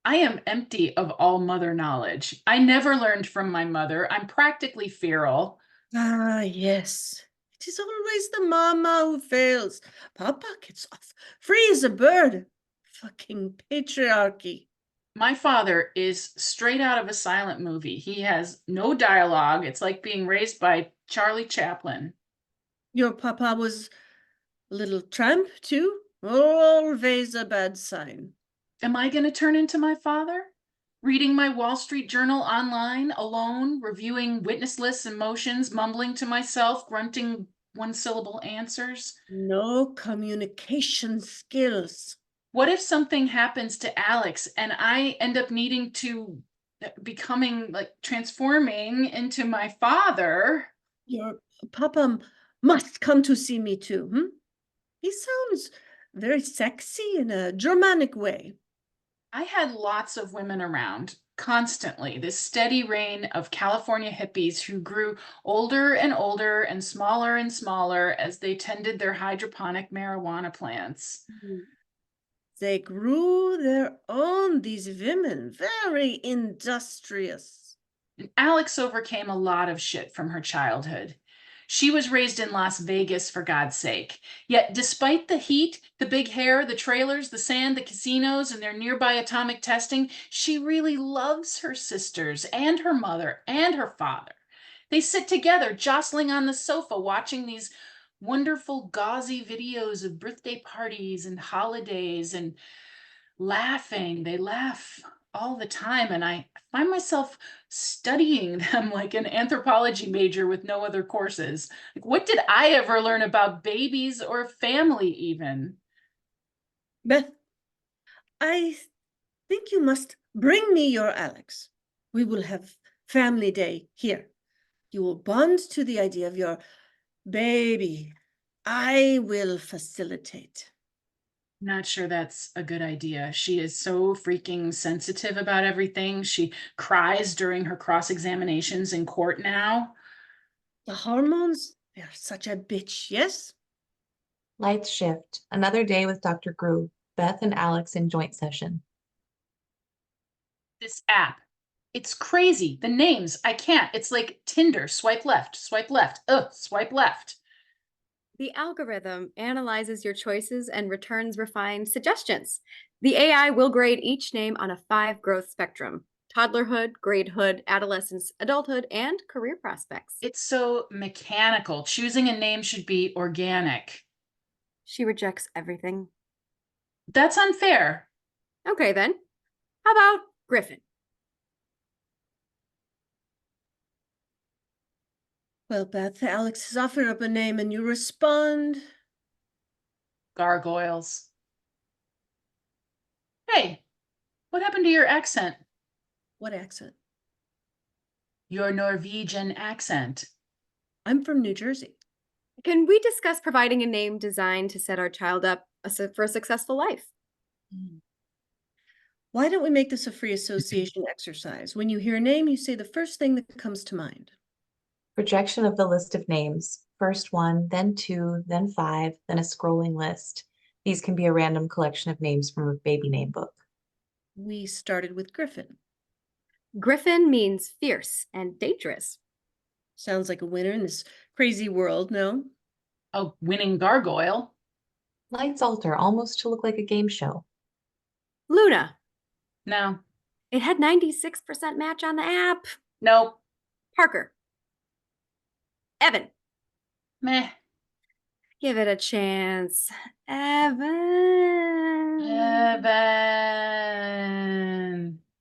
I am empty of all mother knowledge. I never learned from my mother. I'm practically feral. Ah, yes. It is always the mama who fails. Papa gets off free as a bird. Fucking patriarchy. My father is straight out of a silent movie. He has no dialogue. It's like being raised by Charlie Chaplin. Your papa was a little tramp, too? Always a bad sign. Am I going to turn into my father? Reading my Wall Street Journal online, alone, reviewing witness lists and motions, mumbling to myself, grunting one-syllable answers? No communication skills. What if something happens to Alex and I end up needing to transforming into my father? Your papa must come to see me too. He sounds very sexy in a Germanic way. I had lots of women around constantly, this steady rain of California hippies who grew older and smaller as they tended their hydroponic marijuana plants. They grew their own, these women, very industrious. And Alex overcame a lot of shit from her childhood. She was raised in Las Vegas, for God's sake. Yet, despite the heat, the big hair, the trailers, the sand, the casinos, and their nearby atomic testing, she really loves her sisters and her mother and her father. They sit together, jostling on the sofa, watching these wonderful gauzy videos of birthday parties and holidays and laughing. They laugh all the time, and I find myself studying them like an anthropology major with no other courses. Like, what did I ever learn about babies or family even? Beth, I think you must bring me your Alex. We will have family day here. You will bond to the idea of your baby. I will facilitate. Not sure that's a good idea. She is so freaking sensitive about everything. She cries during her cross-examinations in court now. The hormones, they are such a bitch, yes? Lights shift. Another day with Dr. Grew. Beth and Alex in joint session. This app, it's crazy. The names, I can't. It's like Tinder. Swipe left, swipe left, swipe left. The algorithm analyzes your choices and returns refined suggestions. The AI will grade each name on a 5 growth spectrum: toddlerhood, gradehood, adolescence, adulthood, and career prospects. It's so mechanical. Choosing a name should be organic. She rejects everything. That's unfair. Okay, then. How about Griffin? Well, Beth, Alex has offered up a name and you respond. Gargoyles. Hey, what happened to your accent? What accent? Your Norwegian accent. I'm from New Jersey. Can we discuss providing a name designed to set our child up for a successful life? Why don't we make this a free association exercise? When you hear a name, you say the first thing that comes to mind. Projection of the list of names. First one, then two, then five, then a scrolling list. These can be a random collection of names from a baby name book. We started with Griffin. Griffin means fierce and dangerous. Sounds like a winner in this crazy world, no? A winning gargoyle. Lights alter almost to look like a game show. Luna. No. It had 96% match on the app. Nope. Parker. Evan. Meh. Give it a chance. Evan.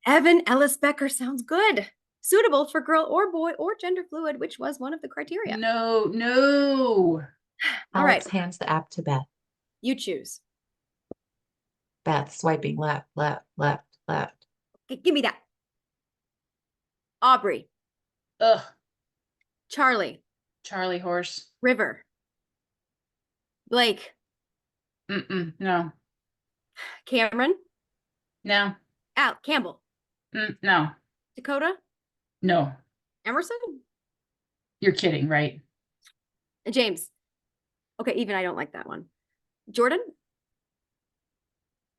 Evan Ellis Becker sounds good. Suitable for girl or boy or gender fluid, which was one of the criteria. No. All Alex right. hands the app to Beth. You choose. Beth swiping left, left, left, left. Give me that. Aubrey. Ugh. Charlie. Charlie horse. River. Blake. No. Cameron. No. Al. Campbell. No. Dakota. No. Emerson. You're kidding, right? James. Okay, even I don't like that one. Jordan.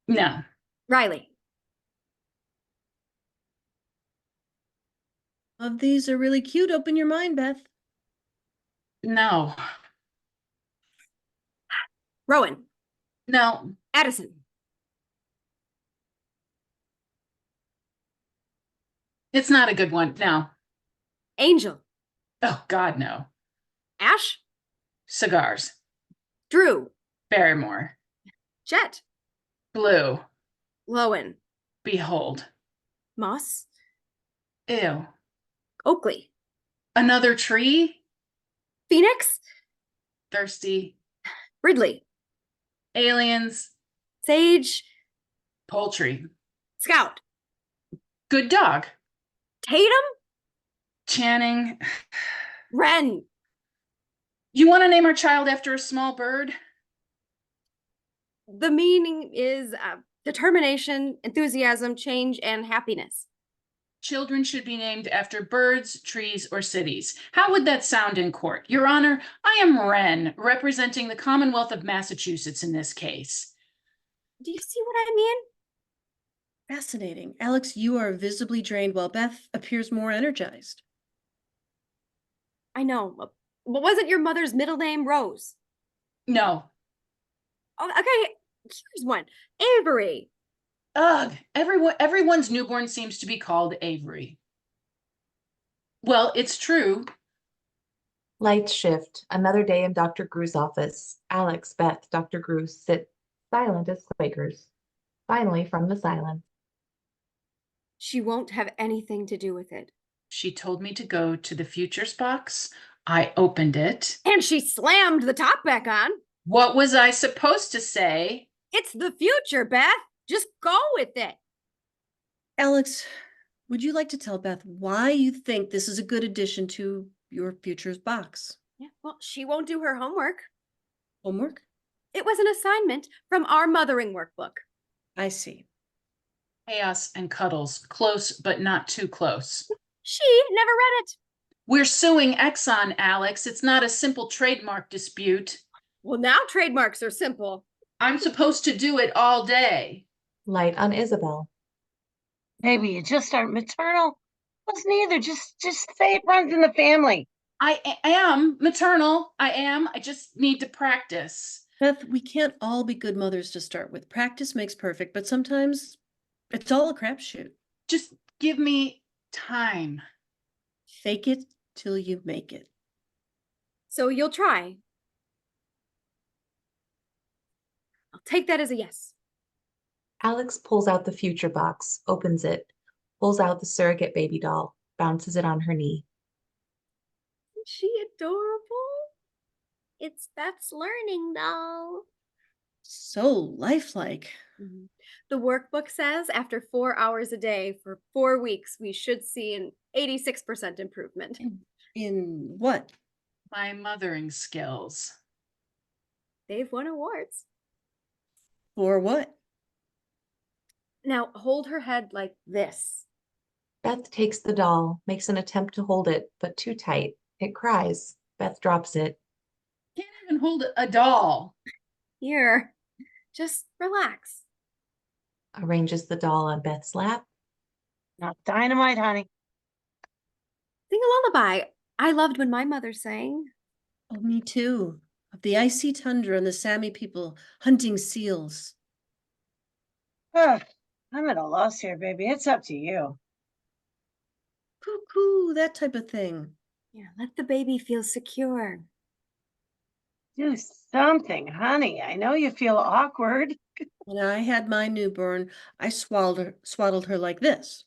No. Riley. Of these are really cute. Open your mind, Beth. No. Rowan. No. Addison. It's not a good one. No. Angel. Oh, God, no. Ash. Cigars. Drew. Barrymore. Jet. Blue. Lowen. Behold. Moss. Ew. Oakley. Another tree? Phoenix. Thirsty. Ridley. Aliens. Sage. Poultry. Scout. Good dog. Tatum. Channing. Wren. You want to name our child after a small bird? The meaning is determination, enthusiasm, change, and happiness. Children should be named after birds, trees, or cities. How would that sound in court? Your Honor, I am Wren, representing the Commonwealth of Massachusetts in this case. Do you see what I mean? Fascinating. Alex, you are visibly drained while Beth appears more energized. I know. But wasn't your mother's middle name Rose? No. Oh, okay, here's one. Avery. Ugh, everyone's newborn seems to be called Avery. Well, it's true. Lights shift. Another day in Dr. Grew's office. Alex, Beth, Dr. Grew sit silent as Quakers. Finally, from the silence. She won't have anything to do with it. She told me to go to the futures box. I opened it. And she slammed the top back on. What was I supposed to say? It's the future, Beth. Just go with it. Alex, would you like to tell Beth why you think this is a good addition to your futures box? Yeah, well, she won't do her homework. Homework? It was an assignment from our mothering workbook. I see. Chaos and cuddles, close but not too close. She never read it. We're suing Exxon, Alex. It's not a simple trademark dispute. Well, now trademarks are simple. I'm supposed to do it all day. Light on Isabel. Maybe you just aren't maternal. What's neither? Just say it runs in the family. I am maternal. I am. I just need to practice. Beth, we can't all be good mothers to start with. Practice makes perfect, but sometimes it's all a crapshoot. Just give me time. Fake it till you make it. So you'll try. I'll take that as a yes. Alex pulls out the future box, opens it, pulls out the surrogate baby doll, bounces it on her knee. she adorable? It's Beth's learning doll. So lifelike. Mhm. The workbook says after 4 hours a day for 4 weeks, we should see an 86% improvement. In what? My mothering skills. They've won awards. For what? Now hold her head like this. Beth takes the doll, makes an attempt to hold it, but too tight. It cries. Beth drops it. Can't even hold a doll. Here, just relax. Arranges the doll on Beth's lap. Not dynamite, honey. Sing a lullaby. I loved when my mother sang. Oh, me too. Of the icy tundra and the Sami people hunting seals. Ugh, I'm at a loss here, baby. It's up to you. Cuckoo, that type of thing. Yeah, let the baby feel secure. Do something, honey. I know you feel awkward. When I had my newborn, I swaddled her like this.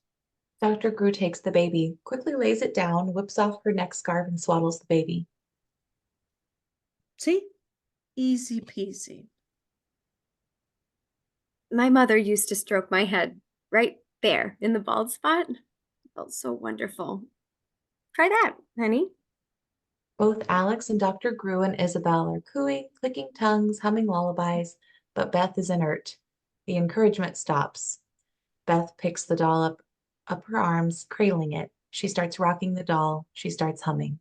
Dr. Grew takes the baby, quickly lays it down, whips off her neck scarf, and swaddles the baby. See? Easy peasy. My mother used to stroke my head right there in the bald spot. It felt so wonderful. Try that, honey. Both Alex and Dr. Grew and Isabel are cooing, clicking tongues, humming lullabies, but Beth is inert. The encouragement stops. Beth picks the doll up her arms, cradling it. She starts rocking the doll. She starts humming.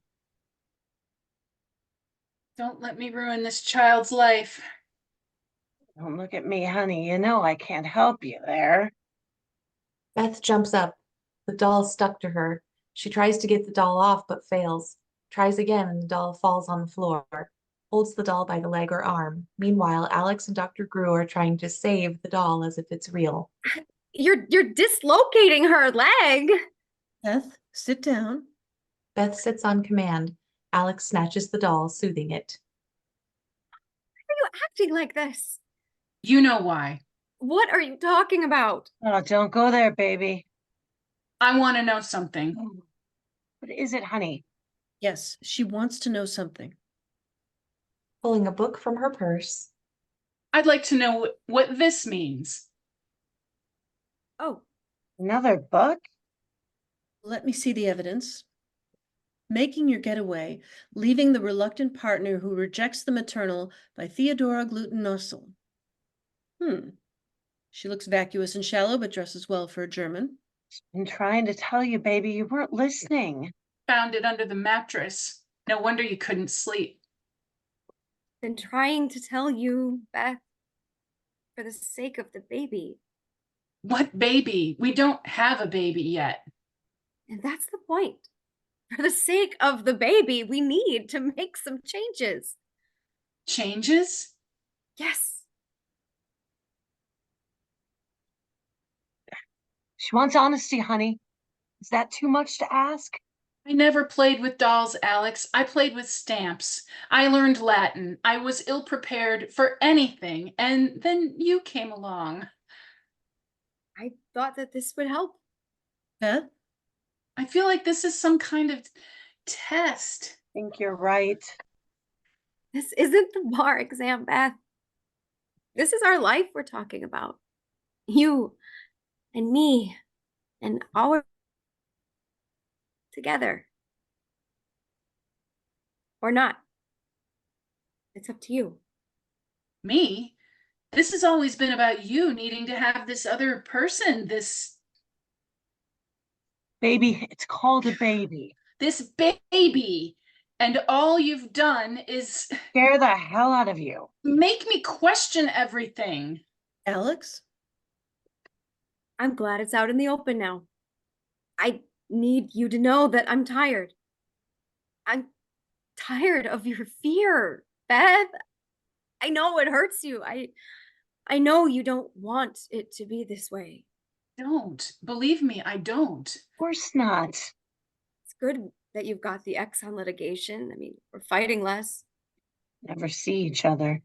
Don't let me ruin this child's life. Don't look at me, honey. You know I can't help you there. Beth jumps up. The doll stuck to her. She tries to get the doll off, but fails. Tries again, and the doll falls on the floor. Holds the doll by the leg or arm. Meanwhile, Alex and Dr. Grew are trying to save the doll as if it's real. You're dislocating her leg. Beth, sit down. Beth sits on command. Alex snatches the doll, soothing it. Why are you acting like this? You know why. What are you talking about? Oh, don't go there, baby. I want to know something. What is it, honey? Yes, she wants to know something. Pulling a book from her purse. I'd like to know what this means. Oh, Another book? Let me see the evidence. Making Your Getaway, Leaving the Reluctant Partner Who Rejects the Maternal by Theodora Gluten-Nussel. She looks vacuous and shallow, but dresses well for a German. I'm trying to tell you, baby, you weren't listening. Found it under the mattress. No wonder you couldn't sleep. been trying to tell you, Beth, for the sake of the baby. What baby? We don't have a baby yet. And that's the point. For the sake of the baby, we need to make some changes. Changes? Yes. She wants honesty, honey. Is that too much to ask? I never played with dolls, Alex. I played with stamps. I learned Latin. I was ill-prepared for anything, and then you came along. I thought that this would help. Beth? I feel like this is some kind of test. I think you're right. This isn't the bar exam, Beth. This is our life we're talking about. You and me and our together. Or not. It's up to you. Me? This has always been about you needing to have this other person, this Baby, it's called a baby. baby. And all you've done is Scare the hell out of you. make me question everything. Alex? I'm glad it's out in the open now. I need you to know that I'm tired. I'm tired of your fear, Beth. I know it hurts you. I know you don't want it to be this way. Don't. Believe me, I don't. Of course not. It's good that you've got the ex on litigation. I mean, we're fighting less. Never see each other.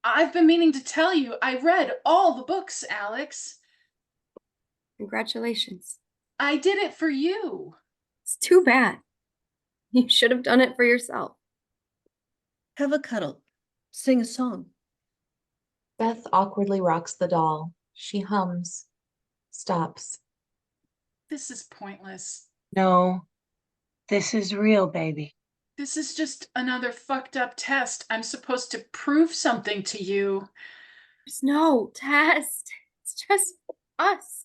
I've been meaning to tell you, I read all the books, Alex. Congratulations. I did it for you. It's too bad. You should have done it for yourself. Have a cuddle. Sing a song. Beth awkwardly rocks the doll. She hums, stops. This is pointless. No, this is real, baby. This is just another fucked up test. I'm supposed to prove something to you. There's no test. It's just us.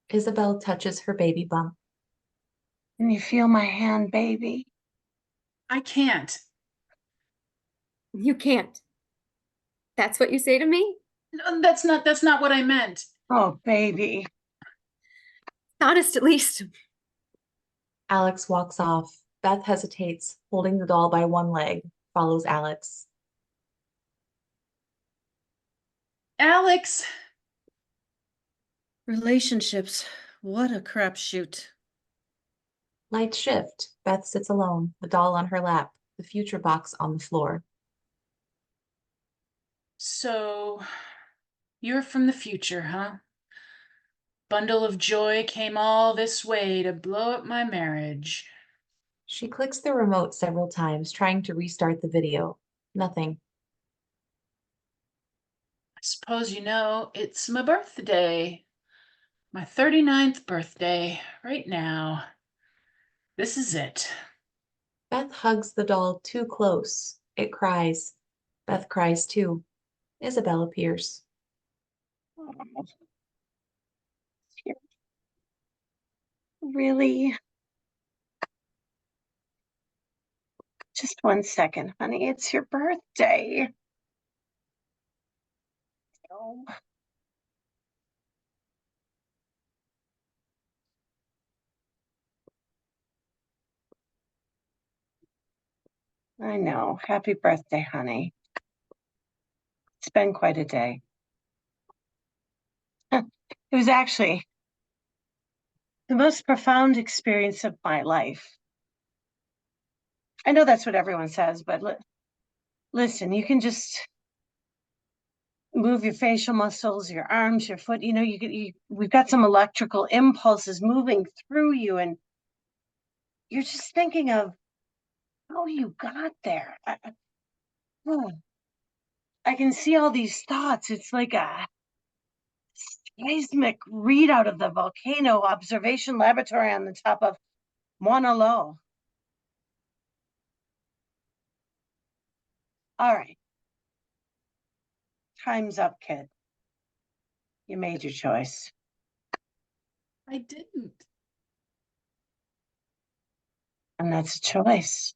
Isabel touches her baby bump. Can you feel my hand, baby? I can't. You can't. That's what you say to me? No, that's not what I meant. Oh, baby. Honest, at least. Alex walks off. Beth hesitates, holding the doll by one leg, follows Alex. Alex! Relationships. What a crapshoot. Lights shift. Beth sits alone, the doll on her lap, the future box on the floor. So, you're from the future, huh? Bundle of joy came all this way to blow up my marriage. She clicks the remote several times, trying to restart the video. Nothing. I suppose you know it's my birthday. My 39th birthday, right now. This is it. Beth hugs the doll too close. It cries. Beth cries too. Isabel appears. Oh, really? Just 1 second, honey. It's your birthday. Oh. I know. Happy birthday, honey. It's been quite a day. It was actually the most profound experience of my life. I know that's what everyone says, but listen, you can just move your facial muscles, your arms, your foot. You know, we've got some electrical impulses moving through you, and you're just thinking of how you got there. I can see all these thoughts. It's like a seismic readout of the volcano observation laboratory on the top of Mauna Loa. All right. Time's up, kid. You made your choice. I didn't. And that's a choice.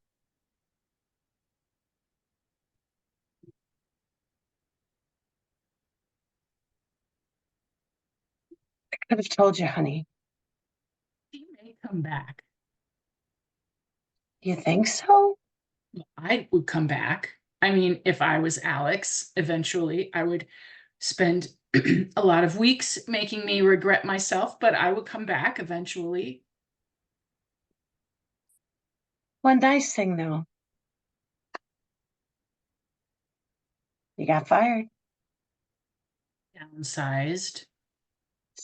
I could have told you, honey. She may come back. You think so? I would come back. I mean, if I was Alex, eventually I would spend a lot of weeks making me regret myself, but I would come back eventually. One nice thing, though. You got fired. Downsized.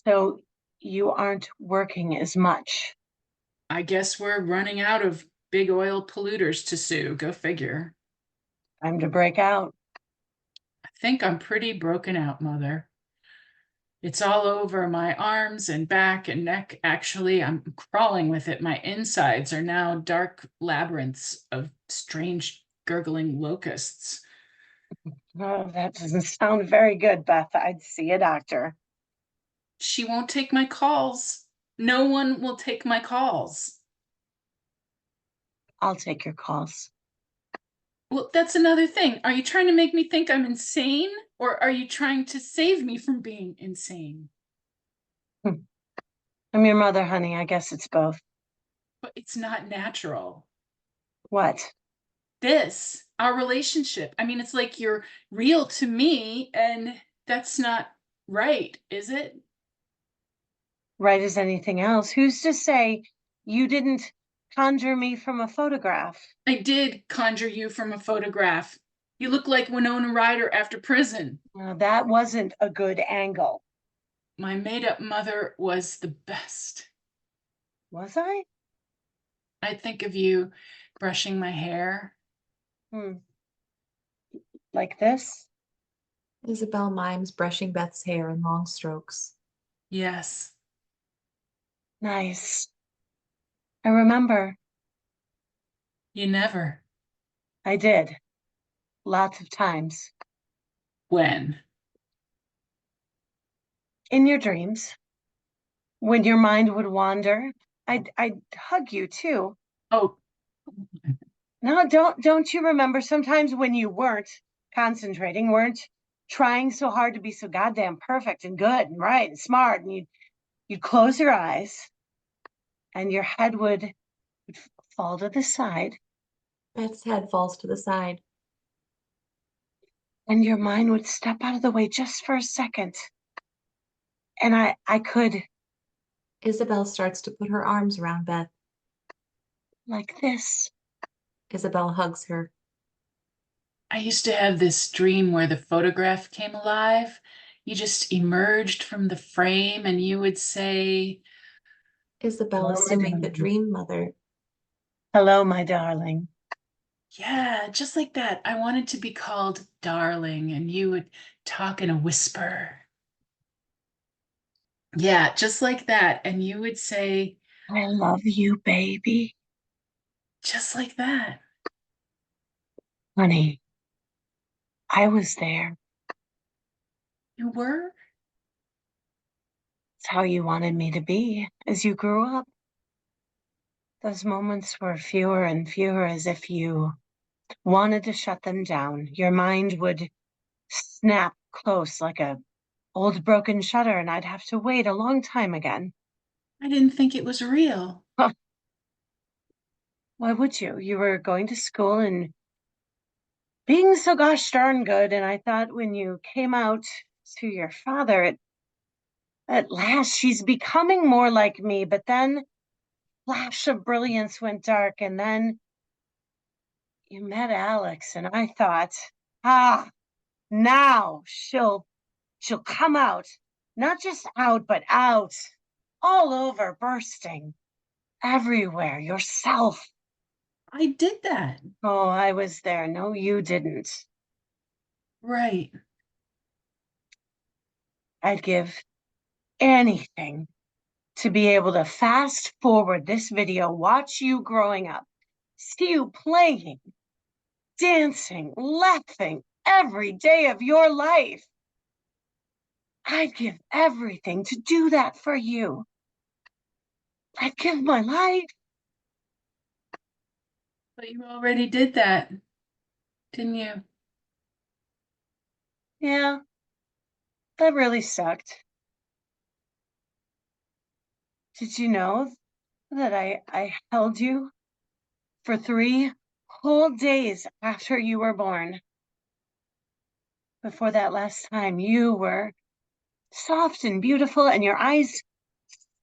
So you aren't working as much. I guess we're running out of big oil polluters to sue. Go figure. Time to break out. I think I'm pretty broken out, Mother. It's all over my arms and back and neck. Actually, I'm crawling with it. My insides are now dark labyrinths of strange gurgling locusts. Oh, that doesn't sound very good, Beth. I'd see a doctor. She won't take my calls. No one will take my calls. I'll take your calls. Well, that's another thing. Are you trying to make me think I'm insane, or are you trying to save me from being insane? I'm your mother, honey. I guess it's both. But it's not natural. What? This, our relationship. I mean, it's like you're real to me, and that's not right, is it? Right as anything else. Who's to say you didn't conjure me from a photograph? I did conjure you from a photograph. You look like Winona Ryder after prison. Now, that wasn't a good angle. My made-up mother was the best. Was I? I think of you brushing my hair. Like this? Isabel mimes brushing Beth's hair in long strokes. Yes. Nice. I remember. You never. I did. Lots of times. When? In your dreams. When your mind would wander, I'd hug you too. Oh, No, don't you remember sometimes when you weren't concentrating, weren't trying so hard to be so goddamn perfect and good and right and smart, and you'd close your eyes and your head would fall to the side Beth's head falls to the side. and your mind would step out of the way just for a second. And I could, Isabel starts to put her arms around Beth. like this. Isabel hugs her. I used to have this dream where the photograph came alive. You just emerged from the frame and you would say, Isabel Hello, my assuming the darling. dream mother. Hello, my darling. yeah, just like that. I wanted to be called darling, and you would talk in a whisper. Yeah, just like that. And you would say, I love you, baby. just like that. Honey, I was there. You were? It's how you wanted me to be as you grew up. Those moments were fewer and fewer, as if you wanted to shut them down. Your mind would snap close like a old broken shutter, and I'd have to wait a long time again. I didn't think it was real. Why would you? You were going to school and being so gosh darn good, and I thought when you came out to your father, at last she's becoming more like me, but then flash of brilliance went dark, and then you met Alex, and I thought, now she'll come out, not just out, but out, all over, bursting, everywhere, yourself. I did that. Oh, I was there. No, you didn't. Right. I'd give anything to be able to fast forward this video, watch you growing up, see you playing, dancing, laughing every day of your life. I'd give everything to do that for you. I'd give my life. But you already did that, didn't you? Yeah, that really sucked. Did you know that I held you for 3 whole days after you were born? Before that last time, you were soft and beautiful, and your eyes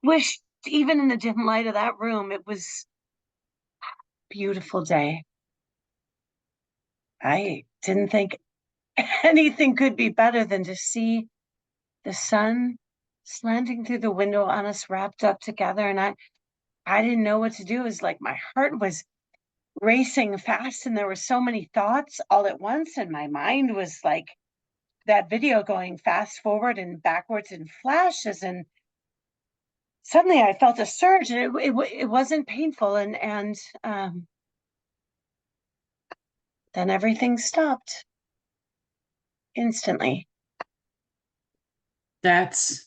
swished even in the dim light of that room. It was a beautiful day. I didn't think anything could be better than to see the sun slanting through the window on us wrapped up together. And I didn't know what to do. It was like my heart was racing fast and there were so many thoughts all at once. And my mind was like that video going fast forward and backwards in flashes. And suddenly I felt a surge and it wasn't painful. And then everything stopped instantly. That's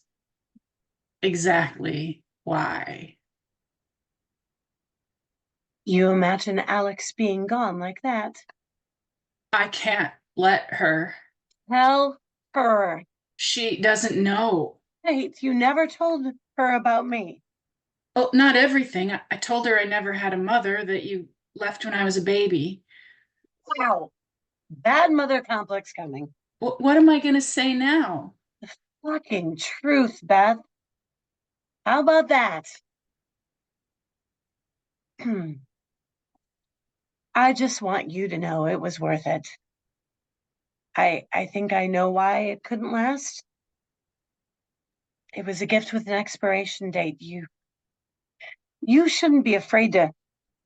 exactly why. You imagine Alex being gone like that? I can't let her. Tell her. She doesn't know. Wait, you never told her about me. Oh, not everything. I told her I never had a mother, that you left when I was a baby. Wow. Bad mother complex coming. What am I going to say now? Fucking truth, Beth. How about that? I just want you to know it was worth it. I think I know why it couldn't last. It was a gift with an expiration date. You shouldn't be afraid to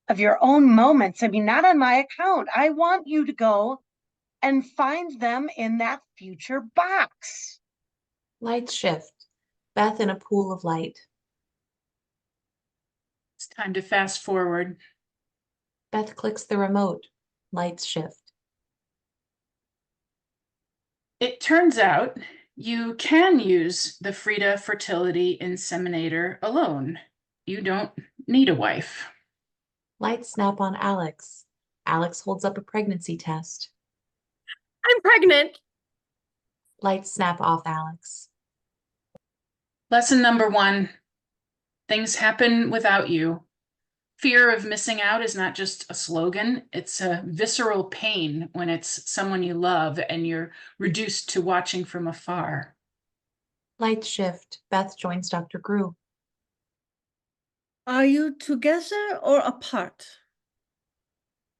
of your own moments. I mean, not on my account. I want you to go and find them in that future box. Lights shift. Beth in a pool of light. It's time to fast forward. Beth clicks the remote. Lights shift. It turns out you can use the Frida fertility inseminator alone. You don't need a wife. Lights snap on Alex. Alex holds up a pregnancy test. I'm pregnant. Lights snap off Alex. Lesson number 1, things happen without you. Fear of missing out is not just a slogan, it's a visceral pain when it's someone you love and you're reduced to watching from afar. Lights shift. Beth joins Dr. Grew. Are you together or apart?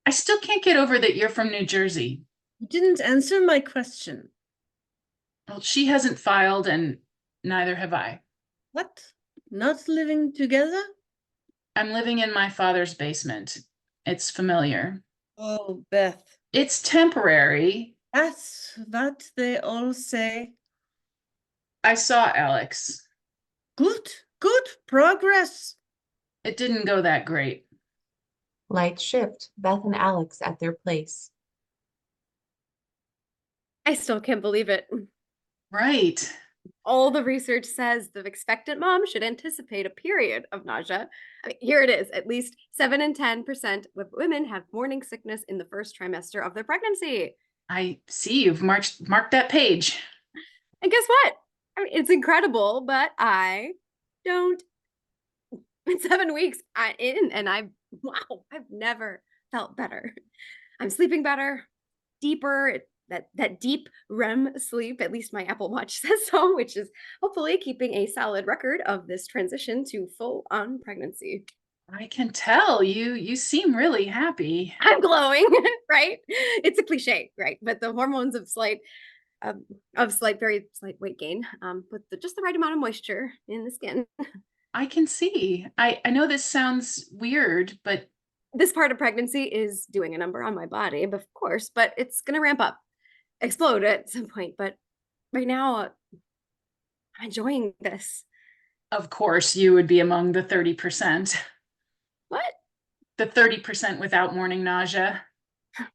I still can't get over that you're from New Jersey. You didn't answer my question. Well, she hasn't filed and neither have I. What? Not living together? I'm living in my father's basement. It's familiar. Oh, Beth, It's temporary. that's what they all say. I saw Alex. Good, good progress. It didn't go that great. Lights shift. Beth and Alex at their place. I still can't believe it. Right. All the research says the expectant mom should anticipate a period of nausea. I mean, here it is. At least 7 and 10% of women have morning sickness in the first trimester of their pregnancy. I see you've marked that page. And guess what? I mean, it's incredible, but I don't. In 7 weeks, wow, I've never felt better. I'm sleeping better, deeper, that deep REM sleep, at least my Apple Watch says so, which is hopefully keeping a solid record of this transition to full-on pregnancy. I can tell you seem really happy. I'm glowing, right? It's a cliche, right? But the hormones of very slight weight gain, with just the right amount of moisture in the skin. I can see. I know this sounds weird, but This part of pregnancy is doing a number on my body, of course, but it's going to ramp up, explode at some point. But right now, I'm enjoying this. of course you would be among the 30%. What? The 30% without morning nausea. I'm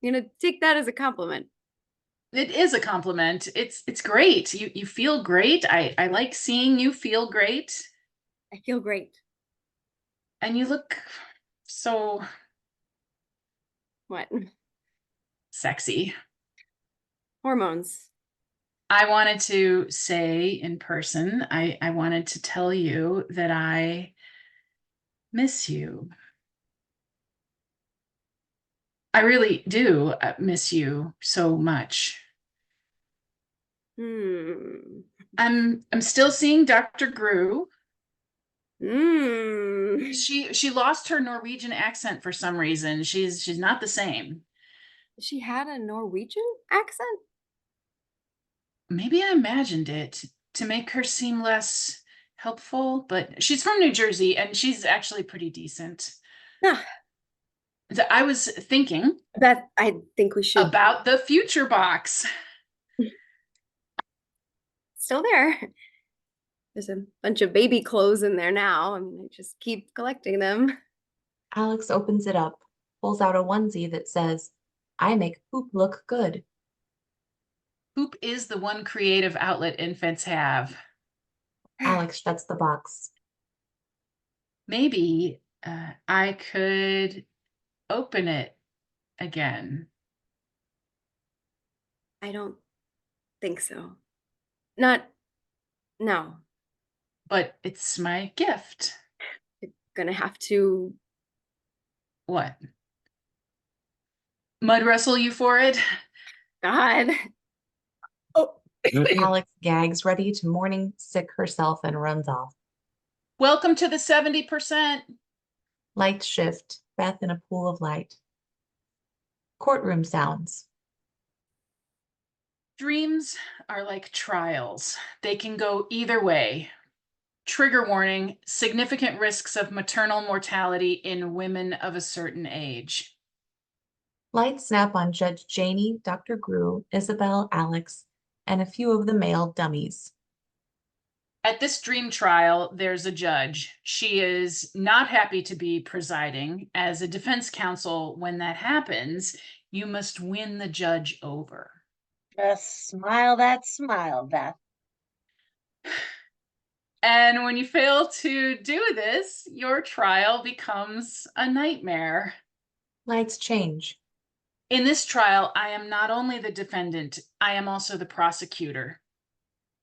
going to take that as a compliment. It is a compliment. It's great. You feel great. I like seeing you feel great. I feel great. And you look so What? sexy. Hormones. I wanted to say in person, I wanted to tell you that I miss you. I really do miss you so much. I'm still seeing Dr. Grew. She lost her Norwegian accent for some reason. She's not the same. She had a Norwegian accent? Maybe I imagined it to make her seem less helpful, but she's from New Jersey and she's actually pretty decent. Ah, I was thinking Beth, I think we should. about the future box. Still there. There's a bunch of baby clothes in there now. I mean, I just keep collecting them. Alex opens it up, pulls out a onesie that says, I make poop look good. Poop is the one creative outlet infants have. Alex shuts the box. Maybe I could open it again. I don't think so. No. But it's my gift. You're gonna have to. What? Mud wrestle you for it? God. Oh. Alex gags, ready to morning sick herself, and runs off. Welcome to the 70%. Lights shift. Beth in a pool of light. Courtroom sounds. Dreams are like trials. They can go either way. Trigger warning, significant risks of maternal mortality in women of a certain age. Lights snap on Judge Janey, Dr. Grew, Isabel, Alex, and a few of the male dummies. At this dream trial, there's a judge. She is not happy to be presiding. As a defense counsel, when that happens, you must win the judge over. Just smile that smile, Beth. And when you fail to do this, your trial becomes a nightmare. Lights change. In this trial, I am not only the defendant, I am also the prosecutor.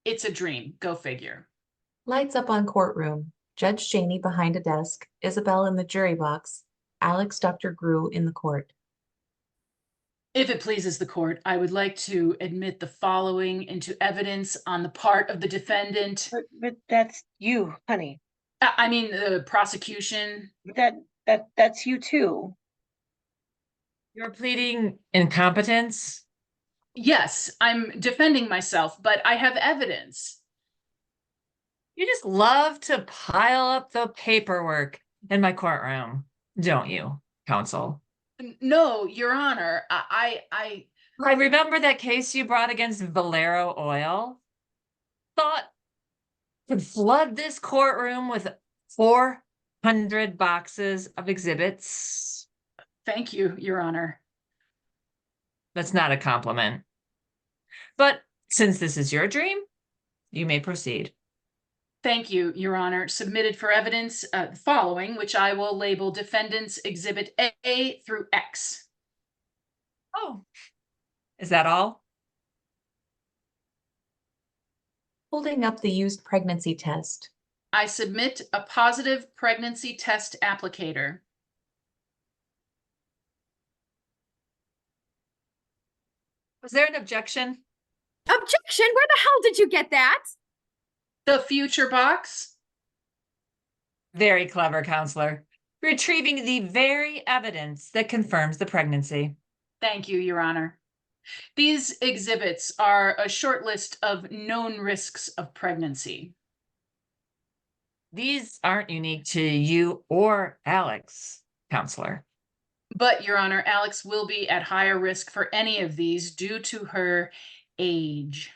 It's a dream, go figure. Lights up on courtroom. Judge Janey behind a desk, Isabel in the jury box, Alex, Dr. Grew in the court. If it pleases the court, I would like to admit the following into evidence on the part of the defendant. But that's you, honey. I mean, the prosecution. That's you too. You're pleading incompetence? Yes, I'm defending myself, but I have evidence. You just love to pile up the paperwork in my courtroom, don't you, counsel? No, Your Honor, I remember that case you brought against Valero Oil. Thought could flood this courtroom with 400 boxes of exhibits. Thank you, Your Honor. That's not a compliment. But since this is your dream, you may proceed. Thank you, Your Honor. Submitted for evidence the following, which I will label Defendants Exhibit A through X. Oh, is that all? Holding up the used pregnancy test. I submit a positive pregnancy test applicator. Was there an objection? Objection? Where the hell did you get that? The future box. Very clever, counselor. Retrieving the very evidence that confirms the pregnancy. Thank you, Your Honor. These exhibits are a short list of known risks of pregnancy. These aren't unique to you or Alex, counselor. But, Your Honor, Alex will be at higher risk for any of these due to her age.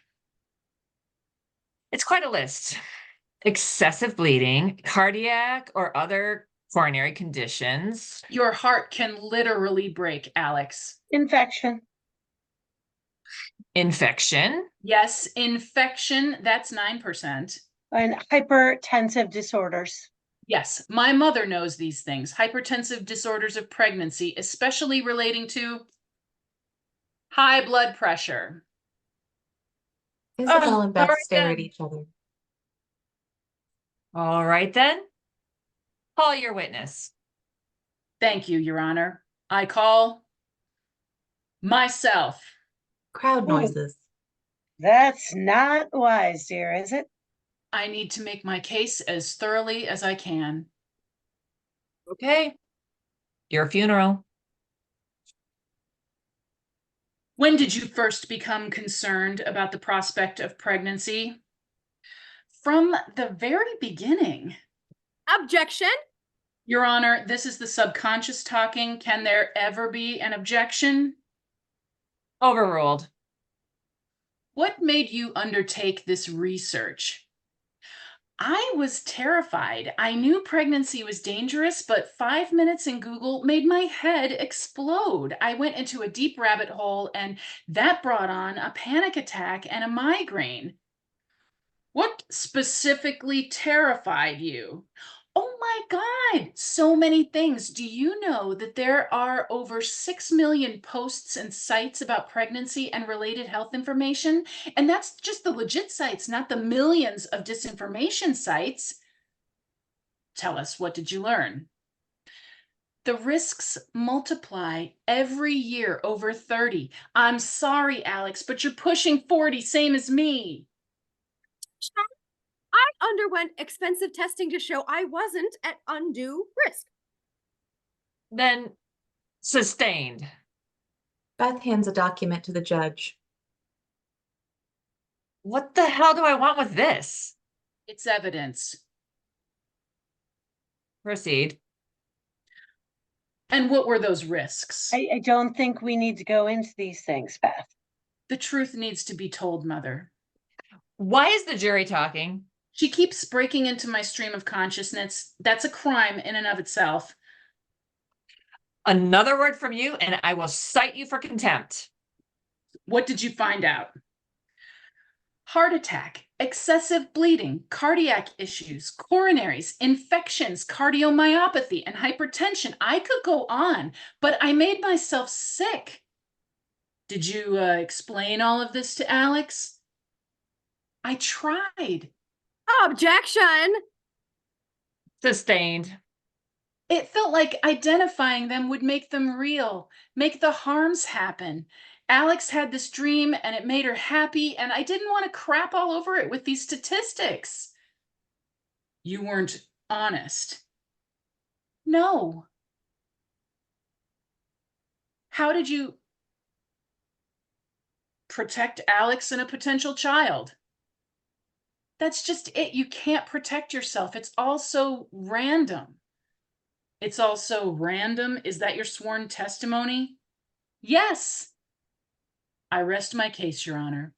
It's quite a list. Excessive bleeding, cardiac or other coronary conditions. Your heart can literally break, Alex. Infection. Infection. Yes, infection, that's 9%. And hypertensive disorders. Yes, my mother knows these things. Hypertensive disorders of pregnancy, especially relating to high blood pressure. Isabel and Beth all right stare then. at each other. All right then. Call your witness. Thank you, Your Honor. I call myself. Crowd Oh. noises. That's not wise, dear, is it? I need to make my case as thoroughly as I can. Okay. Your funeral. When did you first become concerned about the prospect of pregnancy? From the very beginning. Objection? Your Honor, this is the subconscious talking. Can there ever be an objection? Overruled. What made you undertake this research? I was terrified. I knew pregnancy was dangerous, but 5 minutes in Google made my head explode. I went into a deep rabbit hole, and that brought on a panic attack and a migraine. What specifically terrified you? Oh my God, so many things. Do you know that there are over 6 million posts and sites about pregnancy and related health information? And that's just the legit sites, not the millions of disinformation sites. Tell us, what did you learn? The risks multiply every year over 30. I'm sorry, Alex, but you're pushing 40, same as me. I underwent expensive testing to show I wasn't at undue risk. Then sustained. Beth hands a document to the judge. What the hell do I want with this? It's evidence. Proceed. And what were those risks? I don't think we need to go into these things, Beth. The truth needs to be told, Mother. Why is the jury talking? She keeps breaking into my stream of consciousness. That's a crime in and of itself. Another word from you, and I will cite you for contempt. What did you find out? Heart attack, excessive bleeding, cardiac issues, coronaries, infections, cardiomyopathy, and hypertension. I could go on, but I made myself sick. Did you explain all of this to Alex? I tried. Objection. Sustained. It felt like identifying them would make them real, make the harms happen. Alex had this dream and it made her happy, and I didn't want to crap all over it with these statistics. You weren't honest. No. How did you protect Alex and a potential child? That's just it. You can't protect yourself. It's all so random. It's also random. Is that your sworn testimony? Yes. I rest my case, Your Honor.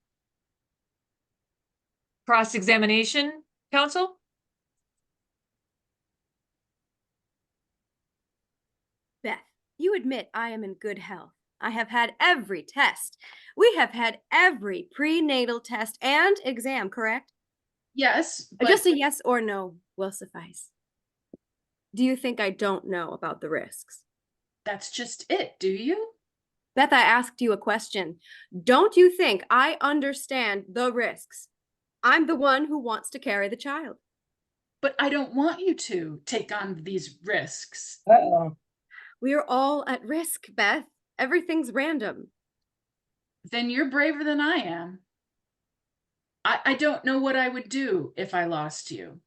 Cross-examination, counsel? Beth, you admit I am in good health. I have had every test. We have had every prenatal test and exam, correct? Yes, but Just a yes or no will suffice. Do you think I don't know about the risks? that's just it, do you? Beth, I asked you a question. Don't you think I understand the risks? I'm the one who wants to carry the child. But I don't want you to take on these risks. Uh-oh. We are all at risk, Beth. Everything's random. Then you're braver than I am. I don't know what I would do if I lost you.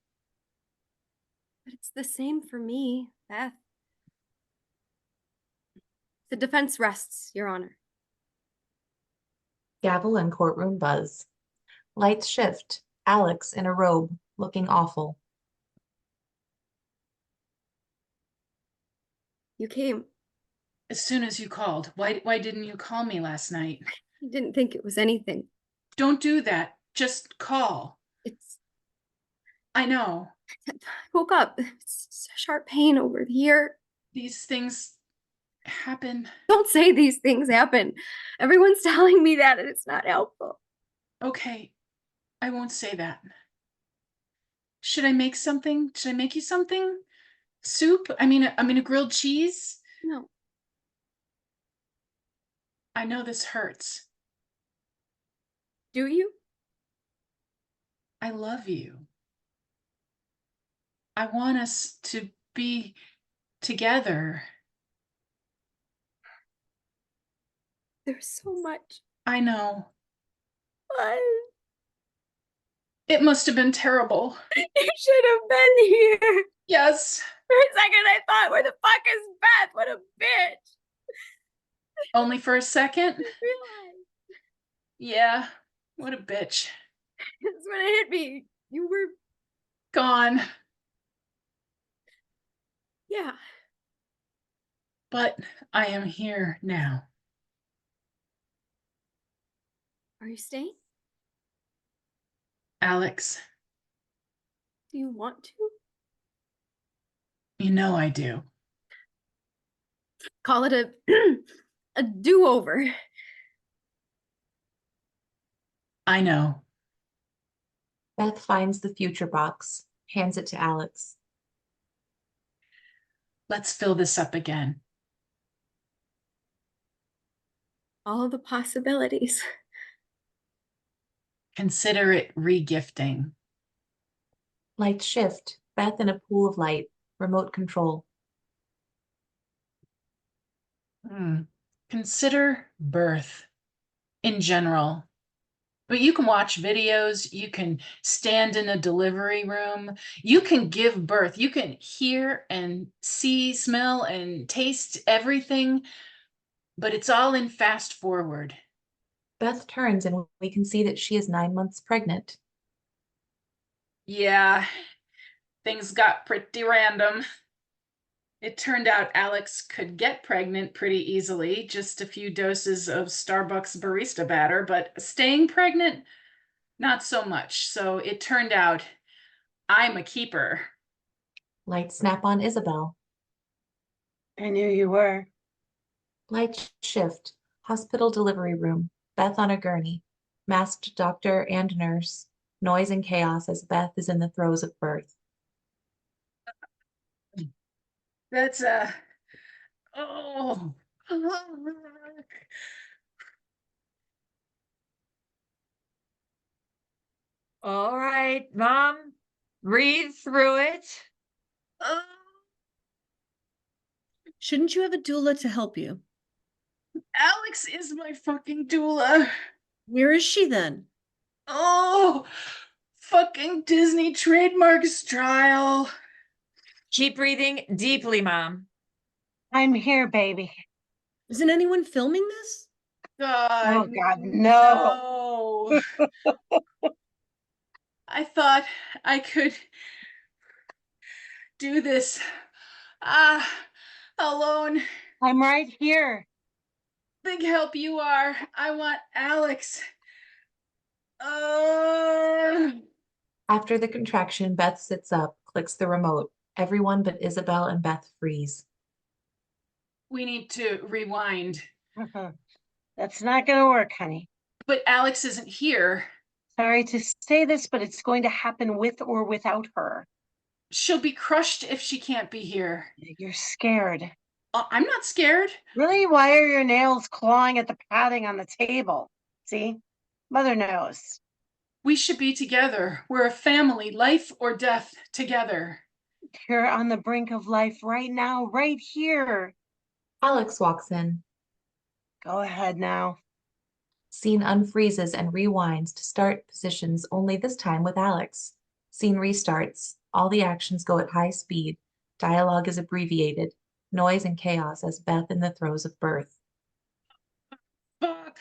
But it's the same for me, Beth. The defense rests, Your Honor. Gavel and courtroom buzz. Lights shift. Alex in a robe, looking awful. You came. As soon as you called. Why didn't you call me last night? I didn't think it was anything. Don't do that. Just call. It's. I know. I woke up. It's a sharp pain over here. These things happen. Don't say these things happen. Everyone's telling me that, and it's not helpful. Okay, I won't say that. Should I make something? Should I make you something? Soup? I mean a grilled cheese? No. I know this hurts. Do you? I love you. I want us to be together. There's so much. I know. What? It must have been terrible. You should have been here. Yes. For a second, I thought, where the fuck is Beth? What a bitch. Only for a second? I realized. Yeah. What a bitch. That's when it hit me. You were. Gone. Yeah. But I am here now. Are you staying? Alex, Do you want to? you know I do. Call it a a do-over. I know. Beth finds the future box, hands it to Alex. Let's fill this up again. All the possibilities. Consider it regifting. Lights shift. Beth in a pool of light, remote control. Consider birth in general. But you can watch videos, you can stand in a delivery room, you can give birth, you can hear and see, smell and taste everything, but it's all in fast forward. Beth turns and we can see that she is 9 months pregnant. Yeah, things got pretty random. It turned out Alex could get pregnant pretty easily, just a few doses of Starbucks barista batter, but staying pregnant, not so much. So it turned out I'm a keeper. Lights snap on Isabel. I knew you were. Lights shift. Hospital delivery room. Beth on a gurney. Masked doctor and nurse. Noise and chaos as Beth is in the throes of birth. That's oh. All right, Mom, breathe through it. Shouldn't you have a doula to help you? Alex is my fucking doula. Where is she then? Oh, fucking Disney trademarks trial. Keep breathing deeply, Mom. I'm here, baby. Isn't anyone filming this? God, Oh, God, no. no. I thought I could do this alone. I'm right here. Big help you are. I want Alex. After the contraction, Beth sits up, clicks the remote. Everyone but Isabel and Beth freeze. We need to rewind. That's not going to work, honey. But Alex isn't here. Sorry to say this, but it's going to happen with or without her. She'll be crushed if she can't be here. You're scared. I'm not scared. Really? Why are your nails clawing at the padding on the table? See? Mother knows. We should be together. We're a family, life or death together. You're on the brink of life right now, right here. Alex walks in. Go ahead now. Scene unfreezes and rewinds to start positions, only this time with Alex. Scene restarts. All the actions go at high speed. Dialogue is abbreviated. Noise and chaos as Beth in the throes of birth. Fuck.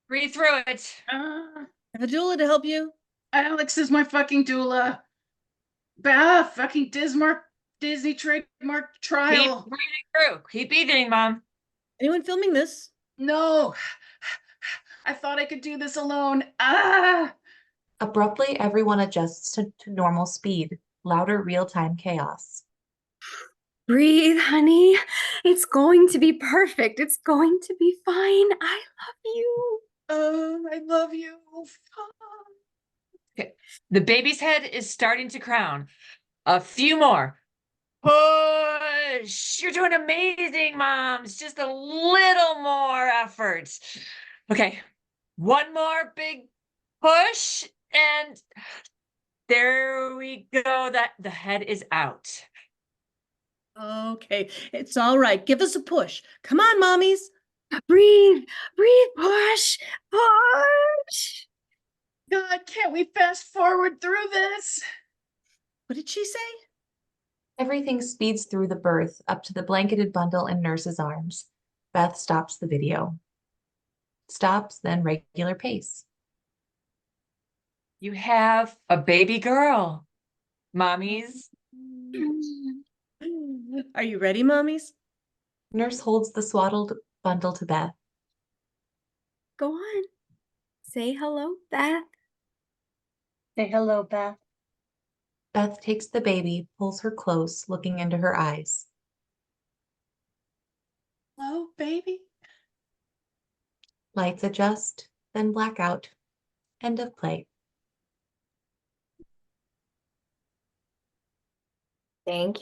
Breathe through it. Have a doula to help you? Alex is my fucking doula. Beth, fucking Disney trademark Keep trial. breathing through. Keep eating, Mom. Anyone filming this? No. I thought I could do this alone. Abruptly, everyone adjusts to normal speed. Louder real-time chaos. Breathe, honey. It's going to be perfect. It's going to be fine. I love you. I love you. Okay. The baby's head is starting to crown. A few more. Push. You're doing amazing, Moms. Just a little more effort. Okay. One more big push. And there we go. The head is out. Okay, it's all right. Give us a push. Come on, mommies. Breathe, push. God, can't we fast forward through this? What did she say? Everything speeds through the birth up to the blanketed bundle in nurse's arms. Beth stops the video. Stops, then regular pace. You have a baby girl, Mommies. Are you ready, mommies? Nurse holds the swaddled bundle to Beth. Go on. Say hello, Beth. Say hello, Beth. Beth takes the baby, pulls her close, looking into her eyes. Hello, baby. Lights adjust, then black out. End of play. Thank you.